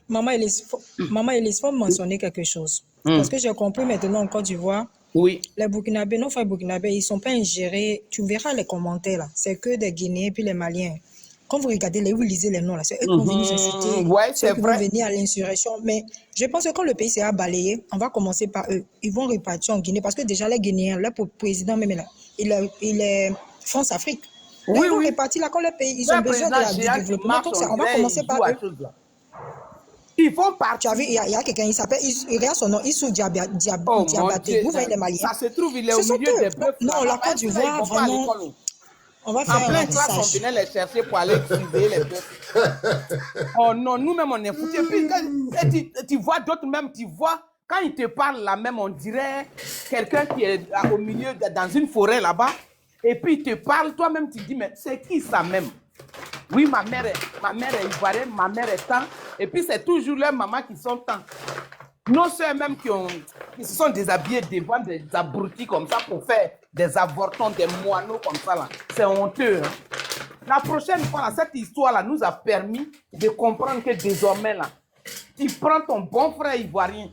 Maman Elise, faut mentionner quelque chose. Parce que j'ai compris maintenant en Côte d'Ivoire, oui. Les Burkinabés, nos frères Burkinabés, ils ne sont pas ingérés. Tu verras les commentaires là. C'est que des Guinéens puis les Maliens. Quand vous regardez, vous lisez les noms là, c'est eux qui vont venir inciter, ouais, ceux qui vont venir à l'insurrection. Mais je pense que quand le pays sera balayé, on va commencer par eux. Ils vont repartir en Guinée parce que déjà les Guinéens, leur président même là, il est France-Afrique. Oui, ils vont oui. repartir là quand le pays, ils ont besoin du développement. Donc on va commencer par eux. Ils vont Tu partir. as vu, il y a quelqu'un, il s'appelle, il regarde son nom, Issou Oh mon Diabaté. Dieu, Vous voyez les Maliens. ça se trouve, il est Ce au sont milieu des eux. bœufs. Non, la Côte Ceux-là, ils d'Ivoire, vont pas à vraiment, l'école. on va En faire un pleine classe, on ratissage. venait les chercher pour aller surveiller les bœufs. Oh non, nous-mêmes, on est foutus. Et puis, tu vois d'autres même, tu vois, quand ils te parlent là même, on dirait quelqu'un qui est au milieu, dans une forêt là-bas. Et puis, il te parle, toi-même, tu dis, mais c'est qui ça même? Oui, ma mère est ivoirienne, ma mère est tant. Et puis, c'est toujours leurs mamans qui sont tant. Nos soeurs même qui se sont déshabillées devant des abrutis comme ça pour faire des avortons, des moineaux comme ça là. C'est honteux. Hein? La prochaine fois, là, cette histoire-là nous a permis de comprendre que désormais, là, tu prends ton bon frère ivoirien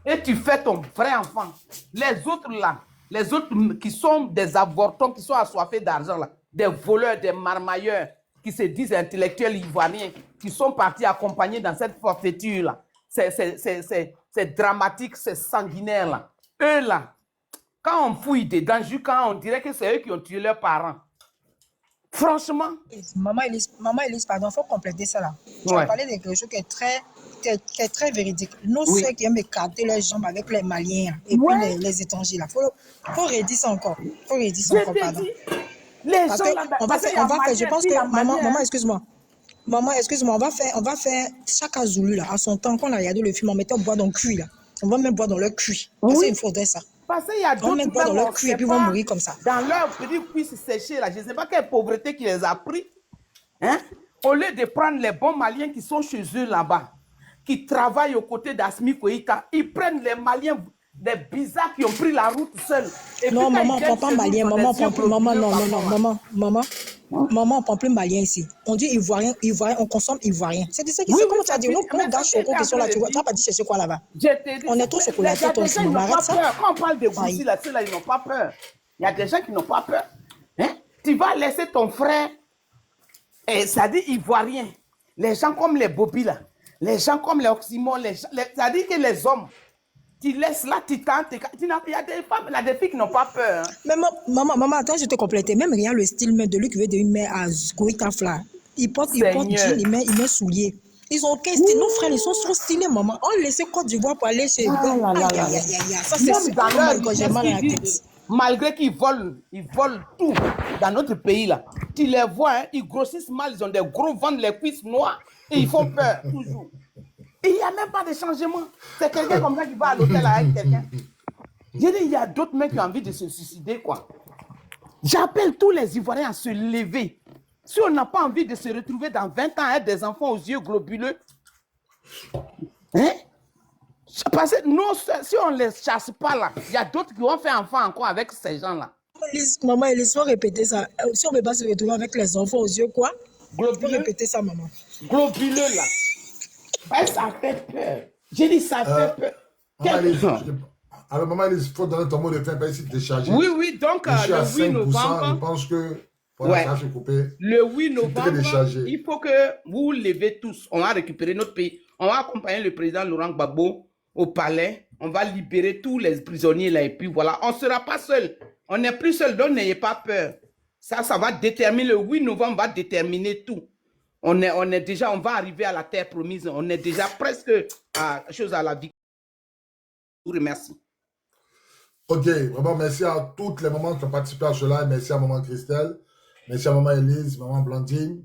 et tu fais ton vrai enfant. Les autres là, les autres qui sont des avortons, qui sont assoiffés d'argent, là, des voleurs, des marmailleurs, qui se disent intellectuels ivoiriens, qui sont partis accompagner dans cette forfaiture-là. C'est dramatique, c'est sanguinaire là. Eux là, quand on fouille dedans, quand on dirait que c'est eux qui ont tué leurs parents. Franchement. Maman Elise, pardon, il faut compléter ça là. Tu as parlé de quelque chose qui est très véridique. Nos soeurs qui aiment écarter leurs jambes avec les Maliens et puis les étrangers là. Faut redire ça encore. Pardon. Les Parce gens que là, on va faire, je pense que maman, excuse-moi. Maman, excuse-moi, on va faire chaque Zulu là, à son temps, quand on a regardé le film, on mettait boire dans le cuit là. On va même boire dans le cuit. Parce qu'il faudrait ça. Parce qu'il y a d'autres même boire dans leur cuit et puis vont mourir comme ça. Dans leur petit cuisse séché là, je ne sais pas quelle pauvreté qui les a pris. Hein? Au lieu de prendre les bons Maliens qui sont chez eux là-bas, qui travaillent aux côtés d'Asmi Koïta, ils prennent les Maliens, des bizarres qui ont pris la route seuls. Non, maman, on ne prend pas malien. Maman, on prend plus. Maman, on prend plus malien ici. On dit ivoirien, on consomme ivoirien. C'est de ça qui comment tu as dit. Nos gars chocos qui sont là, tu n'as pas dit chercher quoi là-bas. On est tous chocolatés, toi aussi. Arrête ça. Quand on parle de Goussi, là, ceux-là, ils n'ont pas peur. Il y a des gens qui n'ont pas peur. Hein? Tu vas laisser ton frère, ça dit ivoirien, les gens comme les Bobby là, les gens comme les Oxymon, ça dit que les hommes, tu laisses là, tu tentes. Il y a des femmes, il y a des filles qui n'ont pas peur. Hein. Mais maman, attends, je te complète. Même regarde le style même de lui qui veut de une mère à Goïta Fla. Il porte jean, il met souliers. Ils ont aucun style. Nos frères, ils sont trop stylés, maman. On laissait Côte d'Ivoire pour aller chez eux. Ça, c'est quand j'ai mal à la tête. Malgré qu'ils volent tout dans notre pays là. Tu les vois, hein, ils grossissent mal, ils ont des gros ventres, les cuisses noires et ils font peur toujours. Et il n'y a même pas de changement. C'est quelqu'un comme ça qui va à l'hôtel avec quelqu'un. Je dis, il y a d'autres mecs qui ont envie de se suicider, quoi. J'appelle tous les Ivoiriens à se lever. Si on n'a pas envie de se retrouver dans 20 ans avec des enfants aux yeux globuleux, hein? Parce que nous, si on ne les chasse pas là, il y a d'autres qui vont faire enfant encore avec ces gens-là. Maman, Elise, faut répéter ça. Si on ne peut pas se retrouver avec les enfants aux yeux, quoi? Globuleux. Faut répéter ça, maman. Globuleux là. Ouais, ça fait peur. J'ai dit ça fait peur. Alors, maman, il faut donner ton mot de fin, pas essayer de décharger. Oui, donc le 8 novembre. Je pense que voilà, ça se couper. Le 8 novembre, il faut que vous levez tous. On va récupérer notre pays. On va accompagner le président Laurent Gbagbo au palais. On va libérer tous les prisonniers là. Et puis voilà, on ne sera pas seul. On n'est plus seul, donc n'ayez pas peur. Ça va déterminer, le 8 novembre va déterminer tout. On va arriver à la terre promise. On est déjà presque à la victoire. Je vous remercie. Ok, vraiment merci à toutes les mamans qui ont participé à cela. Merci à maman Christelle. Merci à maman Elise, maman Blandine.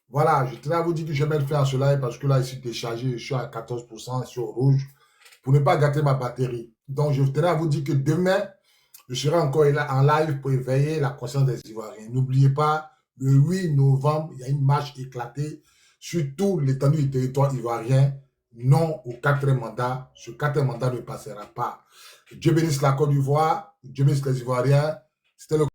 Voilà, je tenais à vous dire que je vais le faire en cela parce que là, ici, déchargé, je suis à 14% sur rouge pour ne pas gâter ma batterie. Donc, je tenais à vous dire que demain, je serai encore en live pour éveiller la conscience des Ivoiriens. N'oubliez pas, le 8 novembre, il y a une marche éclatée sur tout l'étendue du territoire ivoirien. Non au 4e mandat. Ce 4e mandat ne passera pas. Dieu bénisse la Côte d'Ivoire. Dieu bénisse les Ivoiriens. C'était le